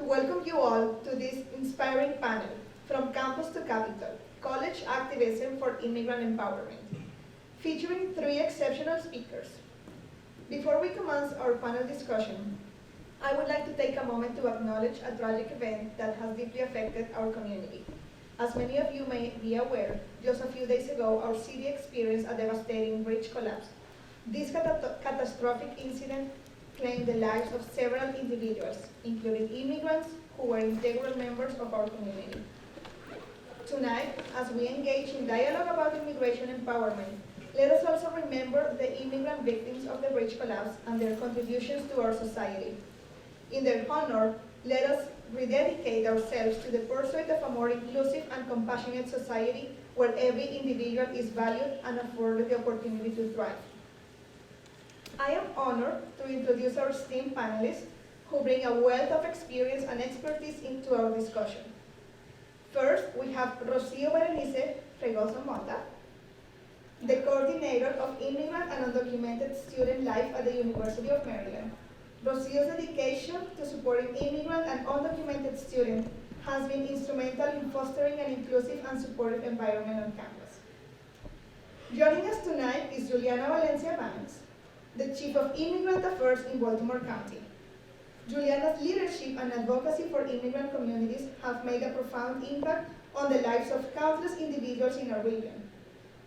to welcome you all to this inspiring panel, From Campus to Capital, College Activism for Immigrant Empowerment, featuring 3 exceptional speakers. Before we commence our panel discussion, I would like to take a moment to acknowledge a tragic event that has deeply affected our community. As many of you may be aware, just a few days ago, our city experienced a devastating bridge collapse. This catastrophic incident claimed the lives of several individuals, including immigrants who were integral members of our community. Tonight, as we engage in dialogue about immigration empowerment, let us also remember the immigrant victims of the bridge collapse and their contributions to our society. In their honor, let us rededicate ourselves to the pursuit of a more inclusive and compassionate society where every individual is valued and afforded the opportunity to thrive. I am honored to introduce our esteemed panelists who bring a wealth of experience and expertise into our discussion. First, we have Rocío Bernice Fregoso-Mota, the coordinator of Immigrant and Undocumented Student Life at the University of Maryland. Rocío's dedication to supporting immigrant and undocumented students has been instrumental in fostering an inclusive and supportive environment on campus. Joining us tonight is Giuliana Valencia-Banks, the Chief of Immigrant Affairs in Baltimore County. Giuliana's leadership and advocacy for immigrant communities have made a profound impact on the lives of countless individuals in our region.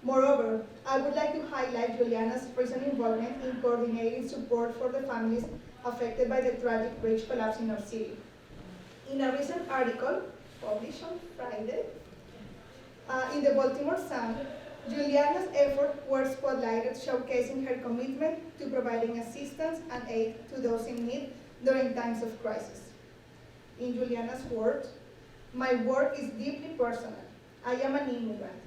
Moreover, I would like to highlight Giuliana's recent involvement in coordinating support for the families affected by the tragic bridge collapse in our city. In a recent article published on Friday in the Baltimore Sun, Giuliana's efforts were spotlighted, showcasing her commitment to providing assistance and aid to those in need during times of crisis. In Giuliana's words, "My work is deeply personal. I am an immigrant.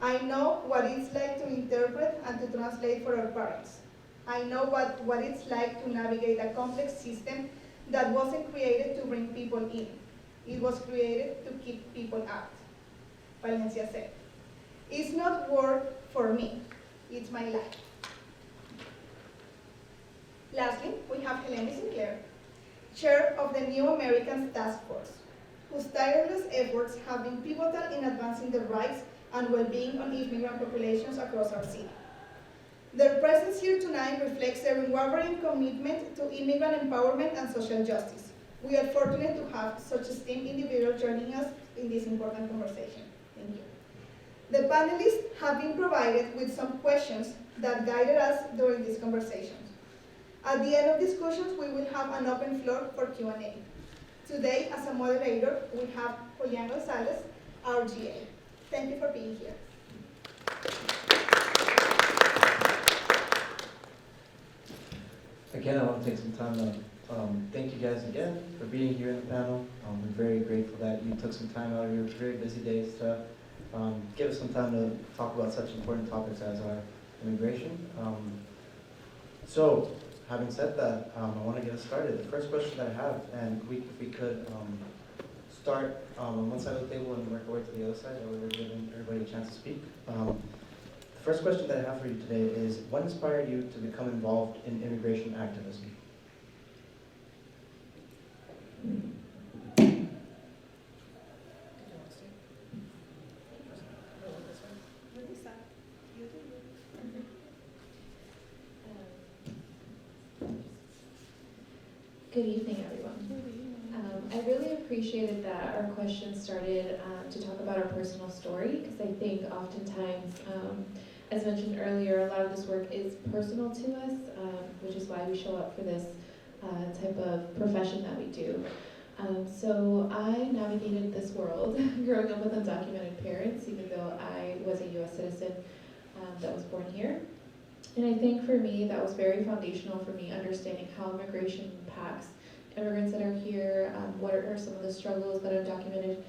I know what it's like to interpret and to translate for our parents. I know what it's like to navigate a complex system that wasn't created to bring people in. It was created to keep people out." Valencia said, "It's not work for me, it's my life." Lastly, we have Helany Sinkler, Chair of the New Americans Task Force, whose tireless efforts have been pivotal in advancing the rights and well-being of immigrant populations across our city. Their presence here tonight reflects their unwavering commitment to immigrant empowerment and social justice. We are fortunate to have such esteemed individuals joining us in this important conversation. Thank you. The panelists have been provided with some questions that guided us during these conversations. At the end of discussions, we will have an open floor for Q&A. Today, as a moderator, we have Julian Gonzalez, our GA. Thank you for being here. Again, I want to take some time to thank you guys again for being here in the panel. We're very grateful that you took some time out of your very busy days to give us some time to talk about such important topics as our immigration. So, having said that, I want to get us started. The first question that I have, and if we could start on one side of the table and work our way to the other side, that way we're giving everybody a chance to speak. The first question that I have for you today is, what inspired you to become involved in immigration activism? Good evening, everyone. I really appreciated that our question started to talk about our personal story, because I think oftentimes, as mentioned earlier, a lot of this work is personal to us, which is why we show up for this type of profession that we do. So I navigated this world growing up with undocumented parents, even though I was a U.S. citizen that was born here. And I think for me, that was very foundational for me, understanding how immigration impacts immigrants that are here, what are some of the struggles that undocumented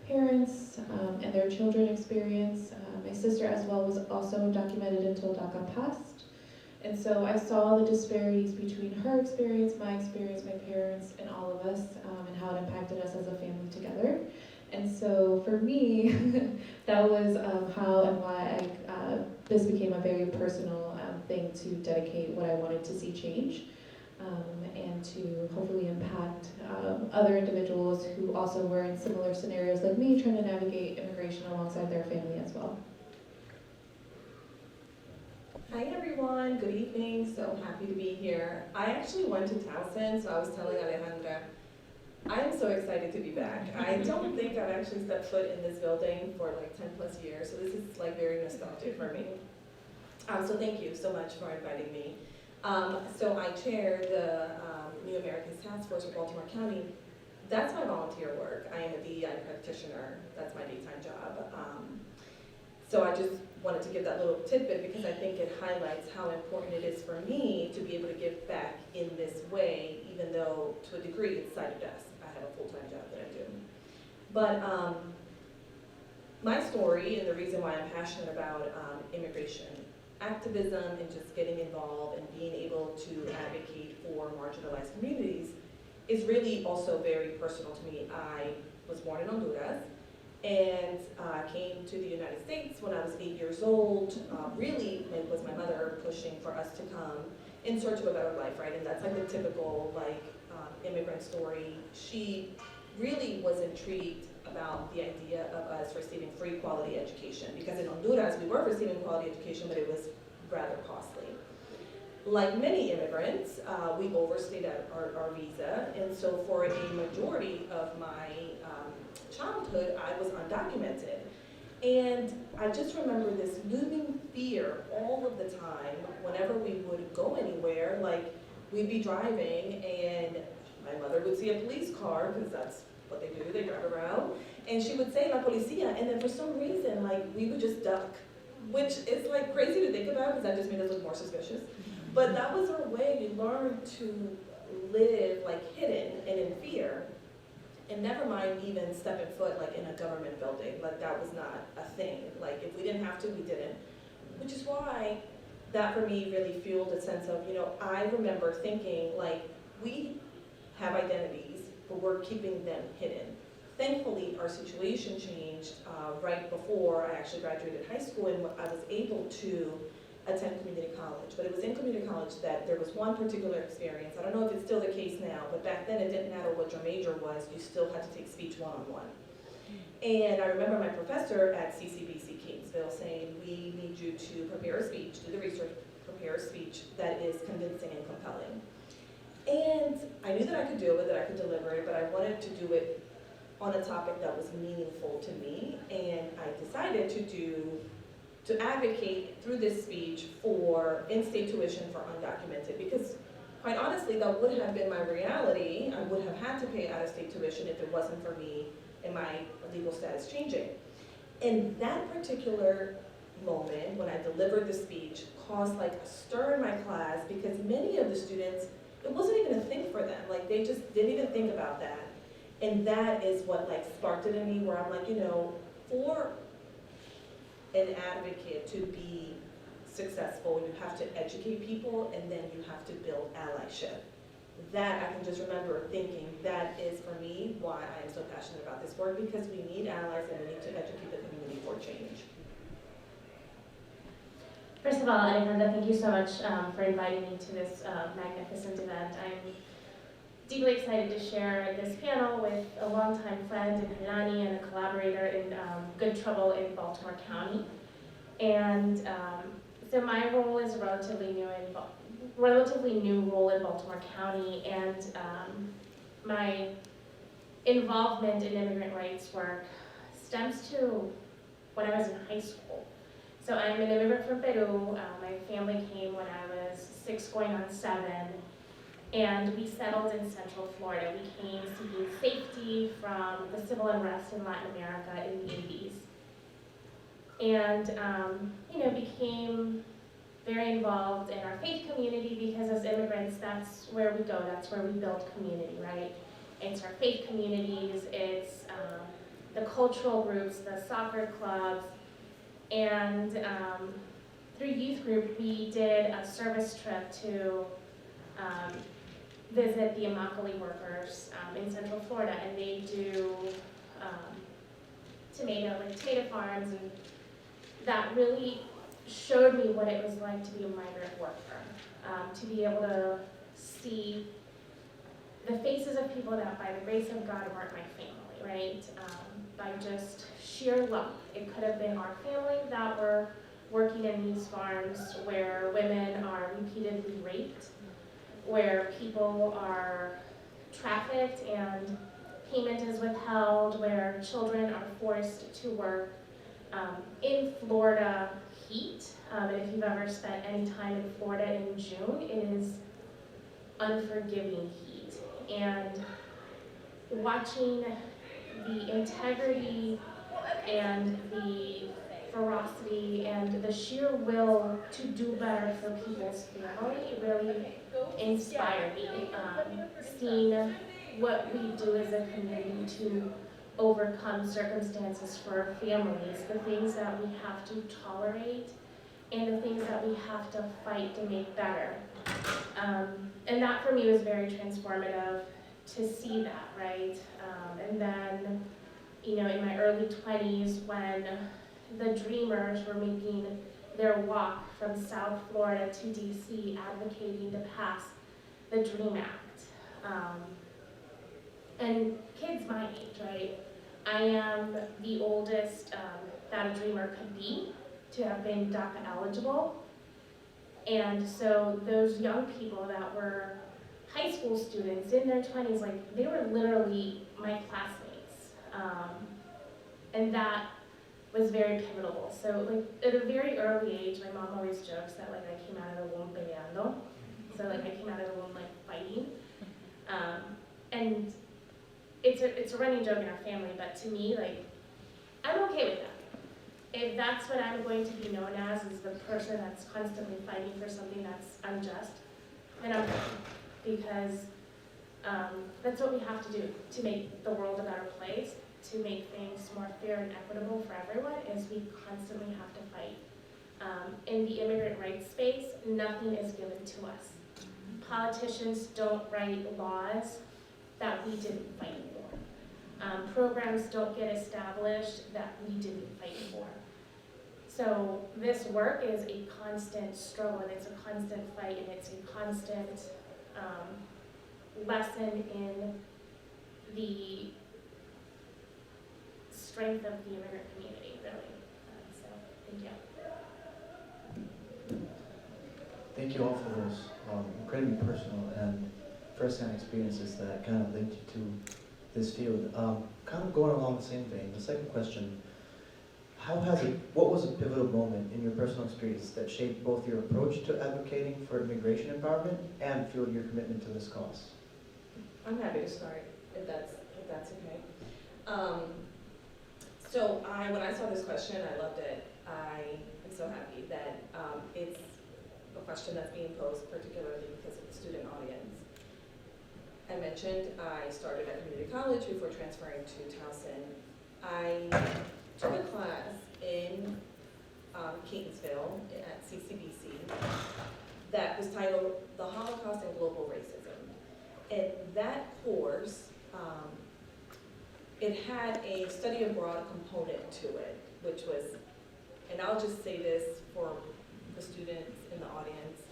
parents and their children experience. My sister as well was also undocumented until DACA passed. And so I saw the disparities between her experience, my parents, and all of us, and how it impacted us as a family together. And so for me, that was how and why this became a very personal thing to dedicate what I wanted to see change, and to hopefully impact other individuals who also were in similar scenarios like me, trying to navigate immigration alongside their family as well. Hi everyone, good evening, so happy to be here. I actually went to Towson, so I was telling Alejandra, I am so excited to be back. I don't think I've actually stepped foot in this building for like 10 plus years, so this is like very nostalgic for me. So thank you so much for inviting me. So I chair the New Americans Task Force for Baltimore County. That's my volunteer work. I am a DEI practitioner, that's my daytime job. So I just wanted to give that little tidbit because I think it highlights how important it is for me to be able to give back in this way, even though to a degree it's side of desk. I have a full-time job that I do. But my story and the reason why I'm passionate about immigration, activism, and just getting involved and being able to advocate for marginalized communities is really also very personal to me. I was born in Honduras, and came to the United States when I was 8 years old. Really, it was my mother pushing for us to come in search of a better life, right? And that's like the typical immigrant story. She really was intrigued about the idea of us receiving free quality education, because in Honduras we were receiving quality education, but it was rather costly. Like many immigrants, we overstayed our visa, and so for a majority of my childhood, I was undocumented. And I just remember this looming fear all of the time whenever we would go anywhere. Like, we'd be driving and my mother would see a police car, because that's what they do, they drive around, and she would say, "La policía," and then for some reason, like, we would just duck, which is like crazy to think about because that just made us look more suspicious. But that was our way. We learned to live like hidden and in fear. And never mind even stepping foot like in a government building, like that was not a thing. Like if we didn't have to, we didn't. Which is why that for me really fueled a sense of, I remember thinking like, we have identities, but we're keeping them hidden. Thankfully, our situation changed right before I actually graduated high school, and I was able to attend community college. But it was in community college that there was one particular experience. I don't know if it's still the case now, but back then it didn't matter what your major was, you still had to take speech one-on-one. And I remember my professor at CCBC Kingsville saying, "We need you to prepare a speech, do the research, prepare a speech that is convincing and compelling." And I knew that I could do it, that I could deliver it, but I wanted to do it on a topic that was meaningful to me. And I decided to advocate through this speech for in-state tuition for undocumented, because quite honestly, that would have been my reality. I would have had to pay out-of-state tuition if it wasn't for me and my legal status changing. And that particular moment when I delivered the speech caused like a stir in my class, because many of the students, it wasn't even a thing for them. Like they just didn't even think about that. And that is what like sparked it in me, where I'm like, for an advocate to be successful, you have to educate people, and then you have to build allyship. That I can just remember thinking, that is for me why I am so passionate about this work, because we need allies and we need to educate the community for change. First of all, Alejandra, thank you so much for inviting me to this magnificent event. I'm deeply excited to share this panel with a longtime friend in Helany and a collaborator in Good Trouble in Baltimore County. And so my role is a relatively new role in Baltimore County, and my involvement in immigrant rights work stems to when I was in high school. So I'm an immigrant from Peru. My family came when I was 6 going on 7. And we settled in Central Florida. We came seeking safety from the civil unrest in Latin America in the 80s. And, became very involved in our faith community, because as immigrants, that's where we go, that's where we build community, right? It's our faith communities, it's the cultural groups, the soccer clubs, and through youth group, we did a service trip to visit the Immigrant workers in Central Florida, and they do tomato farms, and that really showed me what it was like to be a migrant worker, to be able to see the faces of people that by the grace of God weren't my family, right? By just sheer luck. It could have been our family that were working in these farms where women are repeatedly raped, where people are trafficked and payment is withheld, where children are forced to work in Florida heat. And if you've ever spent any time in Florida in June, it is unforgiving heat. And watching the integrity and the ferocity and the sheer will to do better for people's family really inspired me. Seeing what we do as a community to overcome circumstances for families, the things that we have to tolerate, and the things that we have to fight to make better. And that for me was very transformative to see that, right? And then, you know, in my early 20s when the Dreamers were making their walk from South Florida to DC advocating to pass the DREAM Act. And kids my age, right? I am the oldest that a Dreamer could be to have been DACA eligible. And so those young people that were high school students in their 20s, like they were literally my classmates. And that was very pivotal. So like at a very early age, my mom always jokes that like I came out of the womb peleando. So like I came out of the womb like fighting. And it's a running joke in our family, but to me, like, I'm okay with that. If that's what I'm going to be known as, is the person that's constantly fighting for something that's unjust, then I'm fine. Because that's what we have to do to make the world a better place, to make things more fair and equitable for everyone, is we constantly have to fight. In the immigrant rights space, nothing is given to us. Politicians don't write laws that we didn't fight for. Programs don't get established that we didn't fight for. So this work is a constant struggle, and it's a constant fight, and it's a constant lesson in the strength of the immigrant community, really. So, thank you. Thank you all for those incredibly personal and first-hand experiences that kind of linked you to this field. Kind of going along the same vein, the second question, what was a pivotal moment in your personal experience that shaped both your approach to advocating for immigration empowerment and fueled your commitment to this cause? I'm happy to start, if that's okay. So when I saw this question, I loved it. I am so happy that it's a question that's being posed, particularly because of the student audience. I mentioned I started at community college before transferring to Towson. I took a class in Catonsville at CCBC that was titled The Holocaust and Global Racism. And that course, it had a study abroad component to it, which was, and I'll just say this for the students in the audience,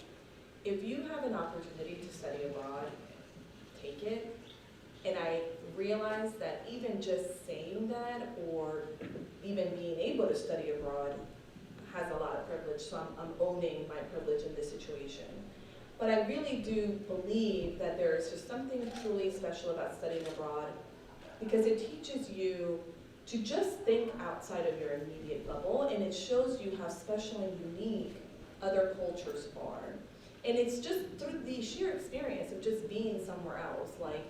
if you have an opportunity to study abroad, take it. And I realized that even just saying that, or even being able to study abroad, has a lot of privilege, so I'm owning my privilege in this situation. But I really do believe that there is just something truly special about studying abroad, because it teaches you to just think outside of your immediate bubble, and it shows you how special and unique other cultures are. And it's just through the sheer experience of just being somewhere else, like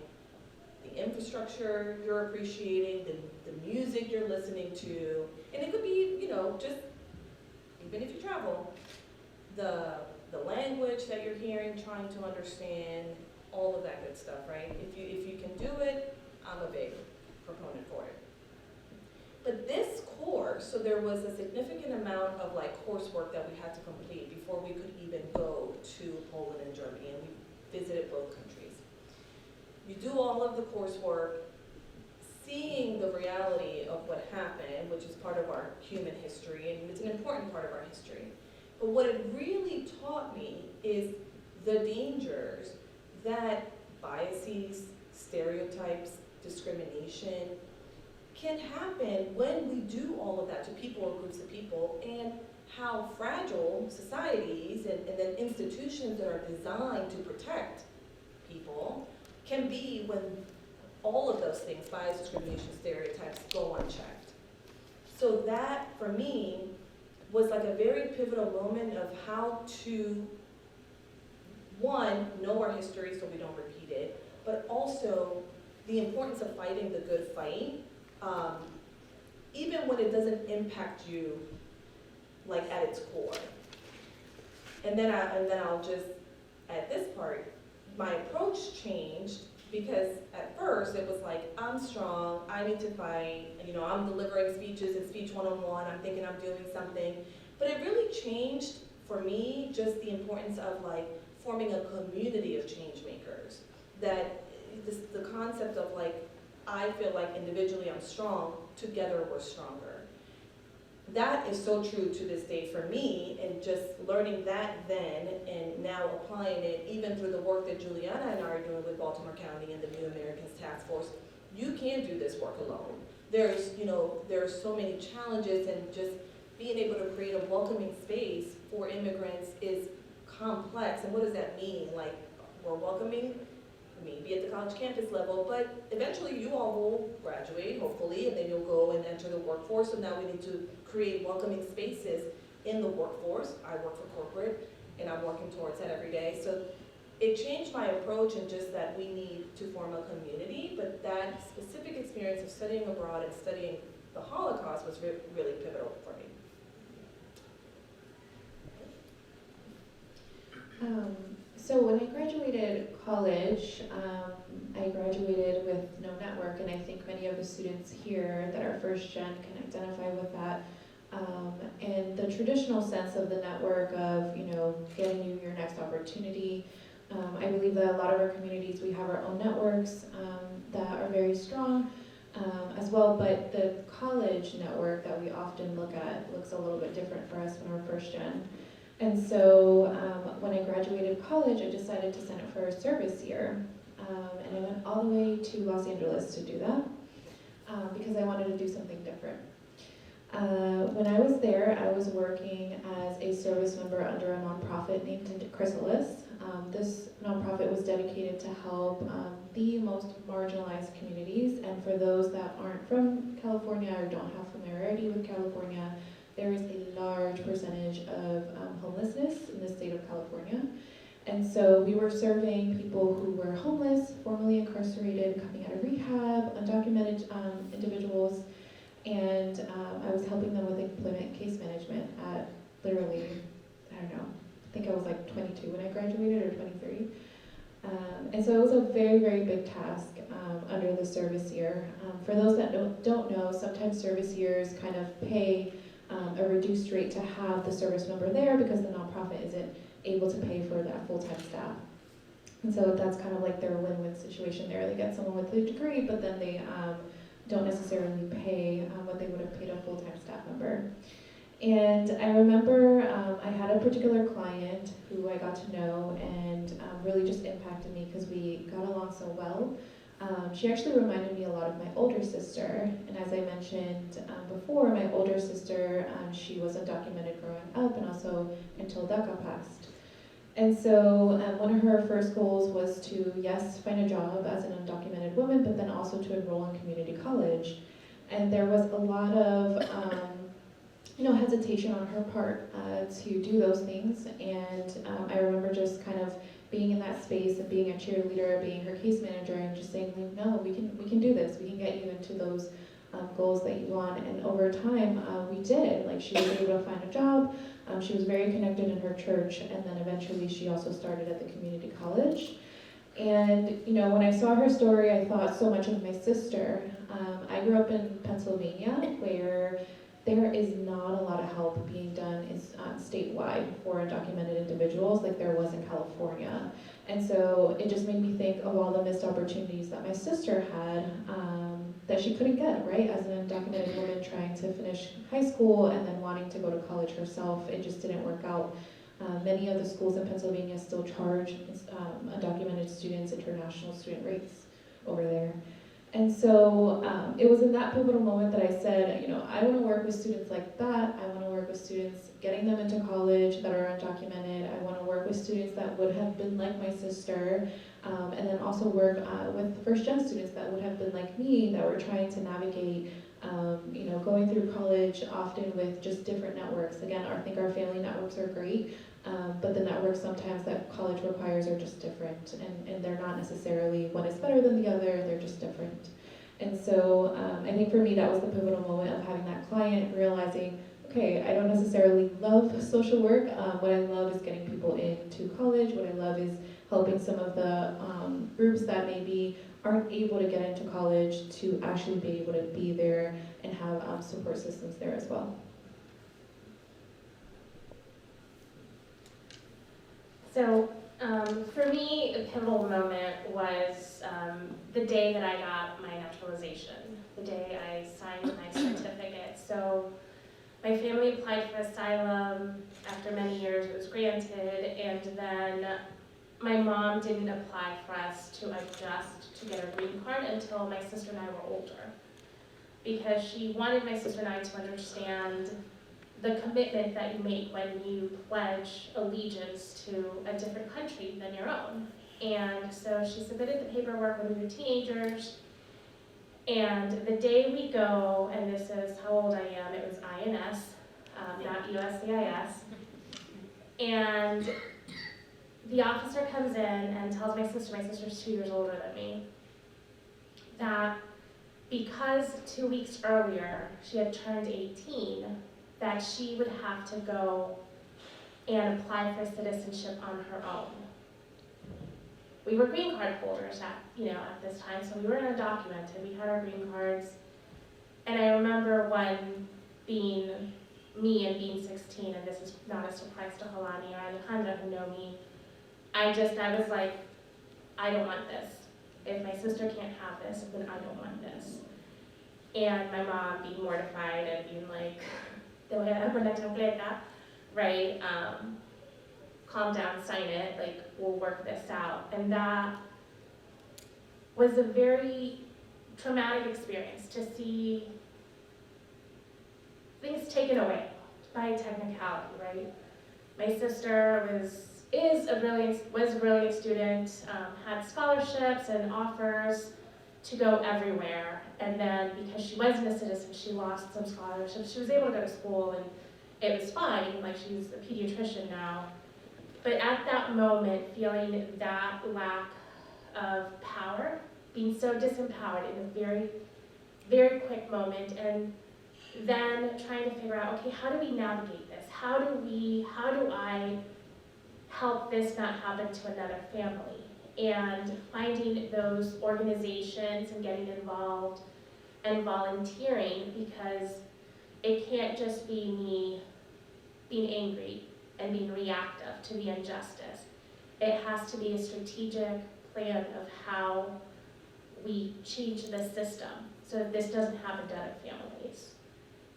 the infrastructure you're appreciating, the music you're listening to, and it could be, you know, just, even if you travel, the language that you're hearing, trying to understand, all of that good stuff, right? If you can do it, I'm a big proponent for it. But this course, so there was a significant amount of like coursework that we had to complete before we could even go to Poland and Germany, and we visited both countries. You do all of the coursework, seeing the reality of what happened, which is part of our human history, and it's an important part of our history. But what it really taught me is the dangers that biases, stereotypes, discrimination can happen when we do all of that to people or groups of people, and how fragile societies and then institutions that are designed to protect people can be when all of those things, bias, discrimination, stereotypes, go unchecked. So that, for me, was like a very pivotal moment of how to, one, know our history so we don't repeat it, but also the importance of fighting the good fight, even when it doesn't impact you like at its core. And then I'll just, at this part, my approach changed, because at first it was like, I'm strong, I need to fight, I'm delivering speeches in Speech 101, I'm thinking I'm doing something. But it really changed for me just the importance of like forming a community of change makers. That the concept of like, I feel like individually I'm strong, together we're stronger. That is so true to this day for me, and just learning that then and now applying it even through the work that Giuliana and I are doing with Baltimore County and the New Americans Task Force. You can't do this work alone. There's so many challenges, and just being able to create a welcoming space for immigrants is complex. And what does that mean? Like, we're welcoming, maybe at the college campus level, but eventually you all will graduate, hopefully, and then you'll go and enter the workforce. So now we need to create welcoming spaces in the workforce. I work for corporate, and I'm working towards that every day. So it changed my approach, and just that we need to form a community, but that specific experience of studying abroad and studying the Holocaust was really pivotal for me. So when I graduated college, I graduated with no network, and I think many of the students here that are first gen can identify with that. And the traditional sense of the network of, getting you your next opportunity. I believe that a lot of our communities, we have our own networks that are very strong as well, but the college network that we often look at looks a little bit different for us when we're first gen. And so when I graduated college, I decided to sign up for a service year. And I went all the way to Los Angeles to do that because I wanted to do something different. When I was there, I was working as a service member under a nonprofit named Chrysalis. This nonprofit was dedicated to help the most marginalized communities, and for those that aren't from California or don't have familiarity with California, there is a large percentage of homelessness in the state of California. And so we were serving people who were homeless, formerly incarcerated, coming out of rehab, undocumented individuals, and I was helping them with employment case management at literally, I think I was like 22 when I graduated, or 23. And so it was a very, very big task under the service year. For those that don't know, sometimes service years kind of pay a reduced rate to have the service member there because the nonprofit isn't able to pay for that full-time staff. And so that's kind of like their win-win situation there. They get someone with a degree, but then they don't necessarily pay what they would have paid a full-time staff member. And I remember I had a particular client who I got to know and really just impacted me because we got along so well. She actually reminded me a lot of my older sister, and as I mentioned before, my older sister, she was undocumented growing up and also until DACA passed. And so one of her first goals was to, yes, find a job as an undocumented woman, but then also to enroll in community college. And there was a lot of hesitation on her part to do those things. And I remember just kind of being in that space and being a cheerleader, being her case manager, and just saying, no, we can do this. We can get you into those goals that you want. And over time, we did. Like, she was able to find a job. She was very connected in her church, and then eventually she also started at the community college. And when I saw her story, I thought so much of my sister. I grew up in Pennsylvania, where there is not a lot of help being done statewide for undocumented individuals like there was in California. And so it just made me think of all the missed opportunities that my sister had that she couldn't get, right? As an undocumented woman trying to finish high school and then wanting to go to college herself, it just didn't work out Many of the schools in Pennsylvania still charge undocumented students international student rates over there. And so it was in that pivotal moment that I said, I want to work with students like that. I want to work with students getting them into college that are undocumented. I want to work with students that would have been like my sister, and then also work with first-gen students that would have been like me, that were trying to navigate going through college, often with just different networks. Again, I think our family networks are great, but the networks sometimes that college requires are just different, and they're not necessarily one is better than the other, they're just different. And so I think for me that was the pivotal moment of having that client, realizing, okay, I don't necessarily love social work. What I love is getting people into college. What I love is helping some of the groups that maybe aren't able to get into college to actually be able to be there and have support systems there as well. So for me, a pivotal moment was the day that I got my naturalization, the day I signed my certificate. So my family applied for asylum. After many years, it was granted, and then my mom didn't apply for us to adjust to get a green card until my sister and I were older, because she wanted my sister and I to understand the commitment that you make when you pledge allegiance to a different country than your own. And so she submitted the paperwork when we were teenagers, and the day we go, and this is how old I am, it was INS, not USCIS, and the officer comes in and tells my sister's 2 years older than me, that because 2 weeks earlier she had turned 18, that she would have to go and apply for citizenship on her own. We were green card holders at this time, so we were undocumented. We had our green cards. And I remember when being 16, and this is not a surprise to Helany or Alejandra who know me, I was like, I don't want this. If my sister can't have this, then I don't want this. And my mom being mortified and being like, te voy a dar una chancleta, right? Calm down, sign it, like, we'll work this out. And that was a very traumatic experience, to see things taken away by technicality, right? My sister was a brilliant student, had scholarships and offers to go everywhere. And then because she wasn't a citizen, she lost some scholarships. She was able to go to school and it was fine, like she's a pediatrician now. But at that moment, feeling that lack of power, being so disempowered in a very, very quick moment, and then trying to figure out, okay, how do we navigate this? How do I help this not happen to another family? And finding those organizations and getting involved and volunteering, because it can't just be me being angry and being reactive to the injustice. It has to be a strategic plan of how we change the system so that this doesn't happen to other families.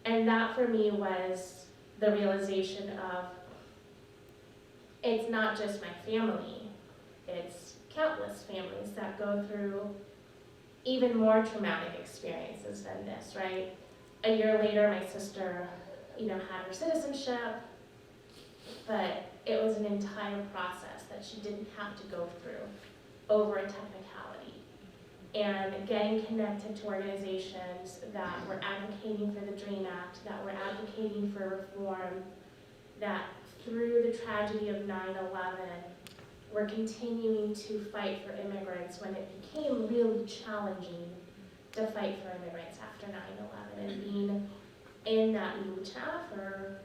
And that for me was the realization of, it's not just my family, it's countless families that go through even more traumatic experiences than this, right? A year later, my sister, had her citizenship, but it was an entire process that she didn't have to go through over a technicality. And getting connected to organizations that were advocating for the DREAM Act, that were advocating for reform, that through the tragedy of 9/11, we're continuing to fight for immigrants when it became really challenging to fight for immigrants after 9/11, and being in that lucha for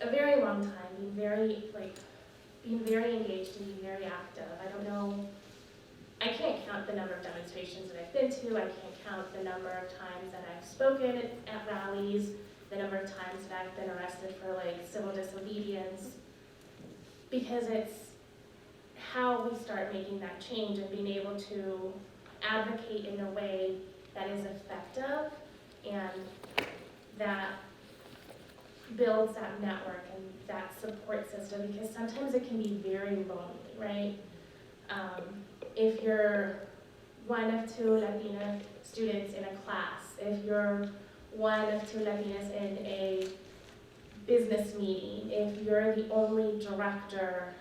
a very long time, being very engaged and being very active. I can't count the number of demonstrations that I've been to. I can't count the number of times that I've spoken at rallies, the number of times that I've been arrested for civil disobedience, because it's how we start making that change and being able to advocate in a way that is effective and that builds that network and that support system, because sometimes it can be very lonely, right? If you're one of two Latina students in a class, if you're one of two Latinas in a business meeting, if you're the only director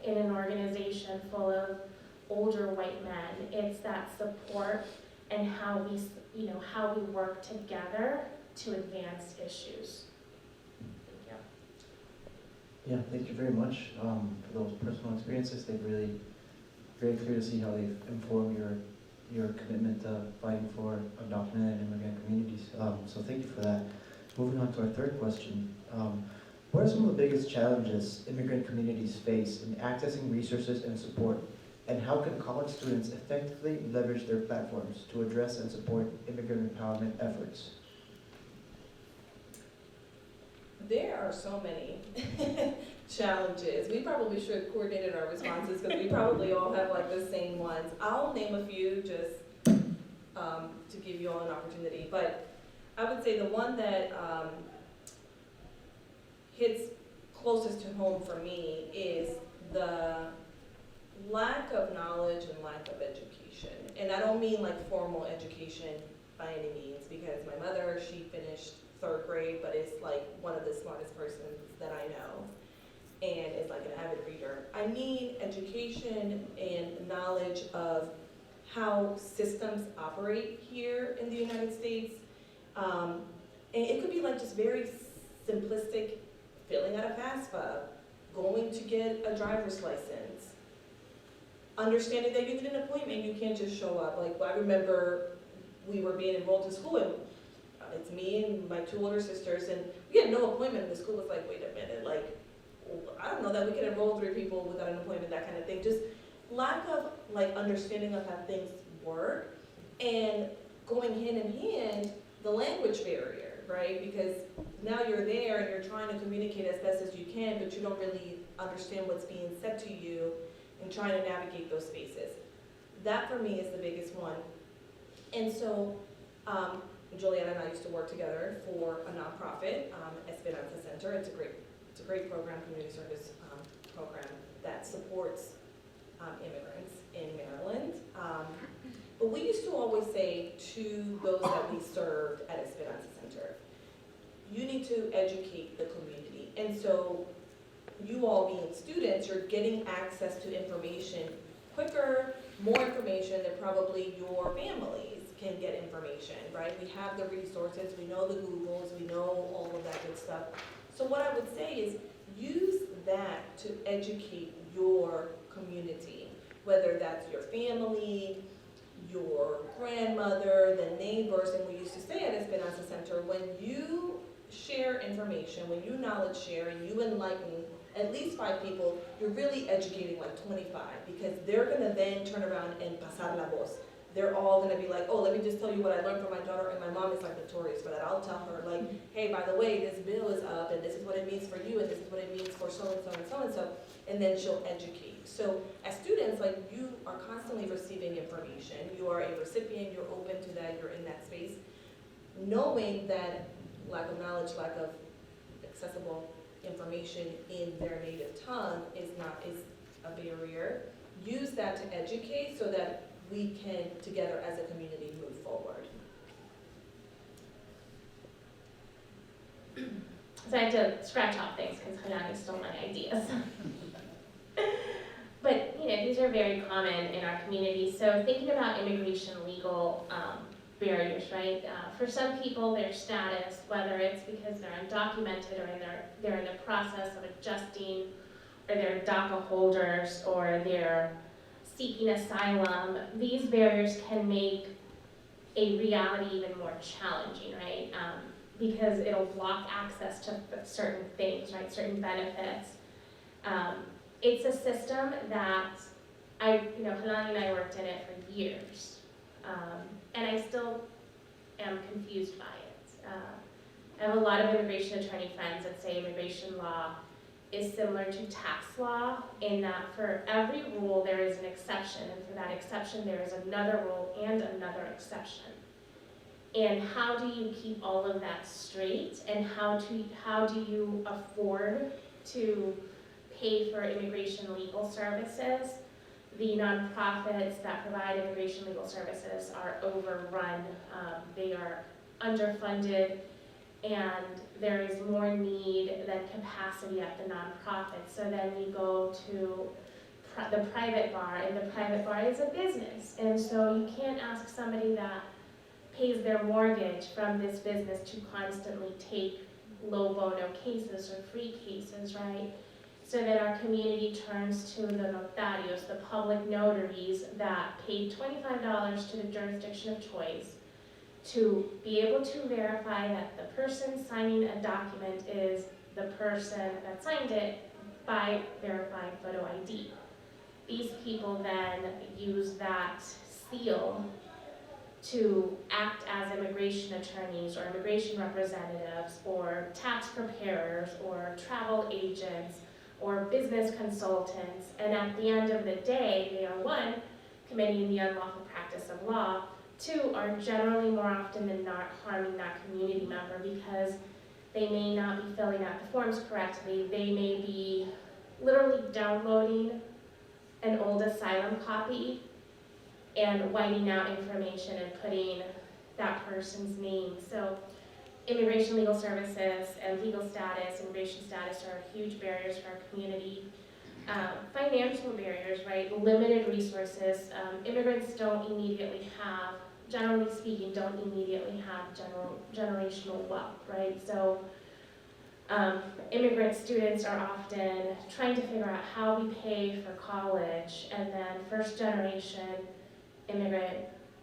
in an organization full of older white men, it's that support and how we work together to advance issues. Thank you. Yeah, thank you very much for those personal experiences. They've really, very clear to see how they've informed your commitment to fighting for undocumented and immigrant communities. So thank you for that. Moving on to our third question. What are some of the biggest challenges immigrant communities face in accessing resources and support? And how can college students effectively leverage their platforms to address and support immigrant empowerment efforts? There are so many challenges. We probably should have coordinated our responses because we probably all have like the same ones. I'll name a few just to give you all an opportunity. But I would say the one that hits closest to home for me is the lack of knowledge and lack of education. And I don't mean like formal education by any means, because my mother, she finished 3rd grade, but is like one of the smartest persons that I know, and is like an avid reader. I mean education and knowledge of how systems operate here in the United States. And it could be like just very simplistic, filling out a FAFSA, going to get a driver's license, understanding that you need an appointment, you can't just show up. Like, I remember we were being enrolled in school, and it's me and my 2 older sisters, and we had no appointment, and the school was like, wait a minute, like, I don't know that we can enroll 3 people without an appointment, that kind of thing. Just lack of like understanding of how things work, and going hand in hand, the language barrier, right? Because now you're there and you're trying to communicate as best as you can, but you don't really understand what's being said to you, and trying to navigate those spaces. That for me is the biggest one. And so, Giuliana and I used to work together for a nonprofit, Esperanza Center. It's a great program, community service program that supports immigrants in Maryland. But we used to always say to those that we served at Esperanza Center, you need to educate the community. And so you all being students, you're getting access to information quicker, more information than probably your families can get information, right? We have the resources, we know the Googles, we know all of that good stuff. So what I would say is use that to educate your community, whether that's your family, your grandmother, the neighbors. And we used to say at Esperanza Center, when you share information, when you knowledge share and you enlighten at least 5 people, you're really educating like 25, because they're gonna then turn around and pasar la voz. They're all gonna be like, oh, let me just tell you what I learned from my daughter, and my mom is like notorious for that. I'll tell her like, hey, by the way, this bill is up, and this is what it means for you, and this is what it means for so-and-so and so-and-so, and then she'll educate. So as students, like, you are constantly receiving information. You are a recipient, you're open to that, you're in that space. Knowing that lack of knowledge, lack of accessible information in their native tongue is a barrier. Use that to educate so that we can, together as a community, move forward. So I had to scratch off things because Helany stole my ideas. But these are very common in our community. So thinking about immigration legal barriers, right? For some people, their status, whether it's because they're undocumented or they're in the process of adjusting, or they're DACA holders, or they're seeking asylum, these barriers can make a reality even more challenging, right? Because it'll block access to certain things, right? Certain benefits. It's a system that Helany and I worked in it for years. And I still am confused by it. I have a lot of immigration attorney friends that say immigration law is similar to tax law, in that for every rule there is an exception, and for that exception there is another rule and another exception. And how do you keep all of that straight? And how do you afford to pay for immigration legal services? The nonprofits that provide immigration legal services are overrun. They are underfunded, and there is more need than capacity at the nonprofits. So then you go to the private bar, and the private bar is a business. And so you can't ask somebody that pays their mortgage from this business to constantly take low bono cases or free cases, right? So then our community turns to the notarios, the public notaries that paid $25 to the jurisdiction of choice to be able to verify that the person signing a document is the person that signed it by verifying photo ID. These people then use that seal to act as immigration attorneys or immigration representatives or tax preparers or travel agents or business consultants, and at the end of the day, they are one, committing the unlawful practice of law, two, are generally more often than not harming that community member because they may not be filling out the forms correctly, they may be literally downloading an old asylum copy and whiting out information and putting that person's name. So immigration legal services and legal status, immigration status are huge barriers for our community. Financial barriers, right? Limited resources. Immigrants don't immediately have, generally speaking, don't immediately have generational wealth, right? So immigrant students are often trying to figure out how we pay for college, and then first generation immigrant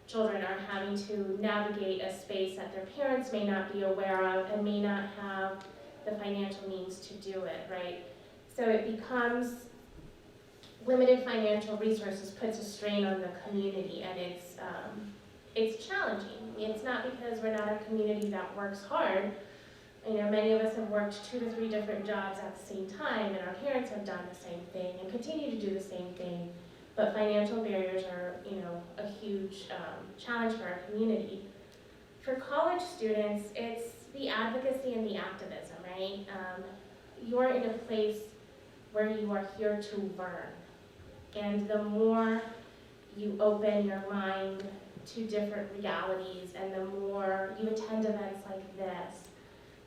children are having to navigate a space that their parents may not be aware of and may not have the financial means to do it, right? So it becomes limited financial resources puts a strain on the community, and it's challenging. It's not because we're not a community that works hard. You know, many of us have worked 2 to 3 different jobs at the same time, and our parents have done the same thing and continue to do the same thing. But financial barriers are, you know, a huge challenge for our community. For college students, it's the advocacy and the activism, right? You're in a place where you are here to learn. And the more you open your mind to different realities and the more you attend events like this,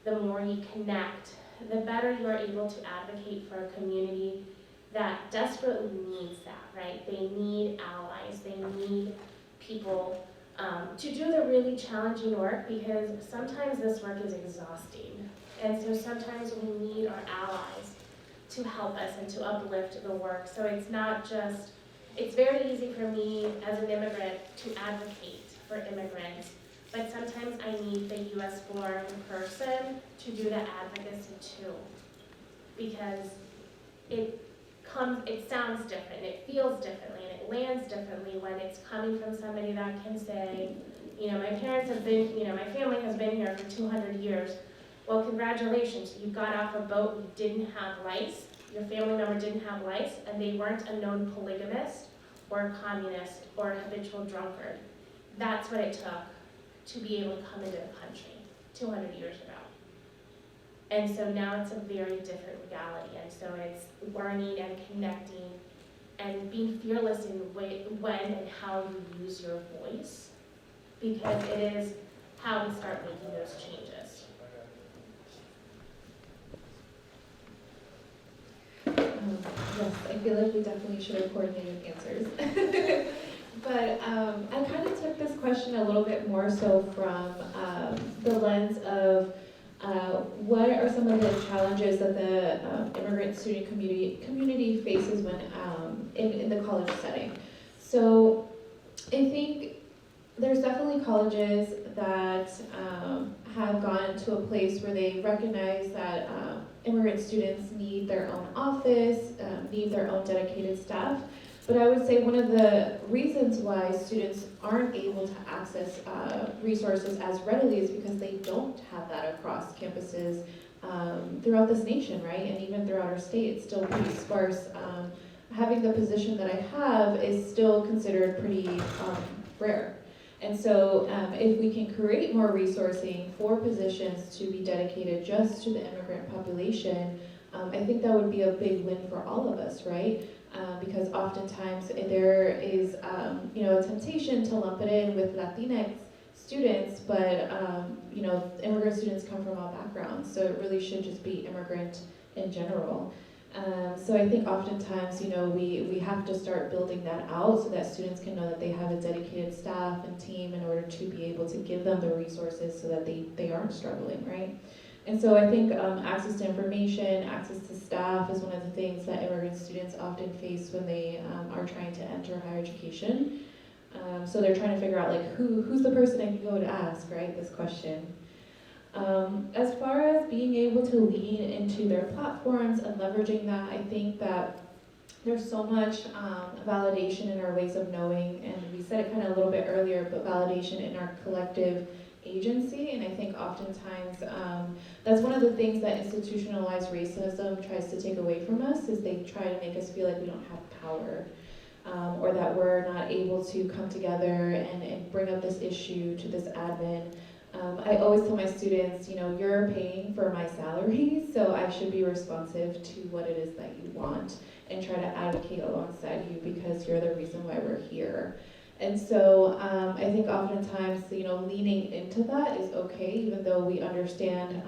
the more you connect, the better you're able to advocate for a community that desperately needs that, right? They need allies, they need people to do the really challenging work, because sometimes this work is exhausting. And so sometimes we need our allies to help us and to uplift the work. So it's not just, it's very easy for me as an immigrant to advocate for immigrants, but sometimes I need the US born person to do the advocacy too, because it sounds different, it feels differently, and it lands differently when it's coming from somebody that can say, you know, my parents have been, you know, my family has been here for 200 years. Well, congratulations, you got off a boat, you didn't have lice, your family member didn't have lice, and they weren't a known polygamist or communist or habitual drunkard. That's what it took to be able to come into the country 200 years ago. And so now it's a very different reality, and so it's learning and connecting and being fearless in when and how you use your voice, because it is how we start making those changes. Yes, I feel like we definitely should have coordinated answers. But I kind of took this question a little bit more so from the lens of what are some of the challenges that the immigrant student community faces when in the college setting. So I think there's definitely colleges that have gone to a place where they recognize that immigrant students need their own office, need their own dedicated staff. But I would say one of the reasons why students aren't able to access resources as readily is because they don't have that across campuses throughout this nation, right? And even throughout our state, it's still pretty sparse. Having the position that I have is still considered pretty rare. And so if we can create more resourcing for positions to be dedicated just to the immigrant population, I think that would be a big win for all of us, right? Because oftentimes there is, a temptation to lump it in with Latinx students, but immigrant students come from all backgrounds, so it really should just be immigrant in general. So I think oftentimes, we have to start building that out so that students can know that they have a dedicated staff and team in order to be able to give them the resources so that they aren't struggling, right? And so I think access to information, access to staff is one of the things that immigrant students often face when they are trying to enter higher education. So they're trying to figure out who's the person I can go to ask, right, this question. As far as being able to lean into their platforms and leveraging that, I think that there's so much validation in our ways of knowing, and we said it kind of a little bit earlier, but validation in our collective agency, and I think oftentimes that's one of the things that institutionalized racism tries to take away from us, is they try to make us feel like we don't have power, or that we're not able to come together and bring up this issue to this admin. I always tell my students, you're paying for my salary, so I should be responsive to what it is that you want and try to advocate alongside you because you're the reason why we're here. And so I think oftentimes, leaning into that is okay, even though we understand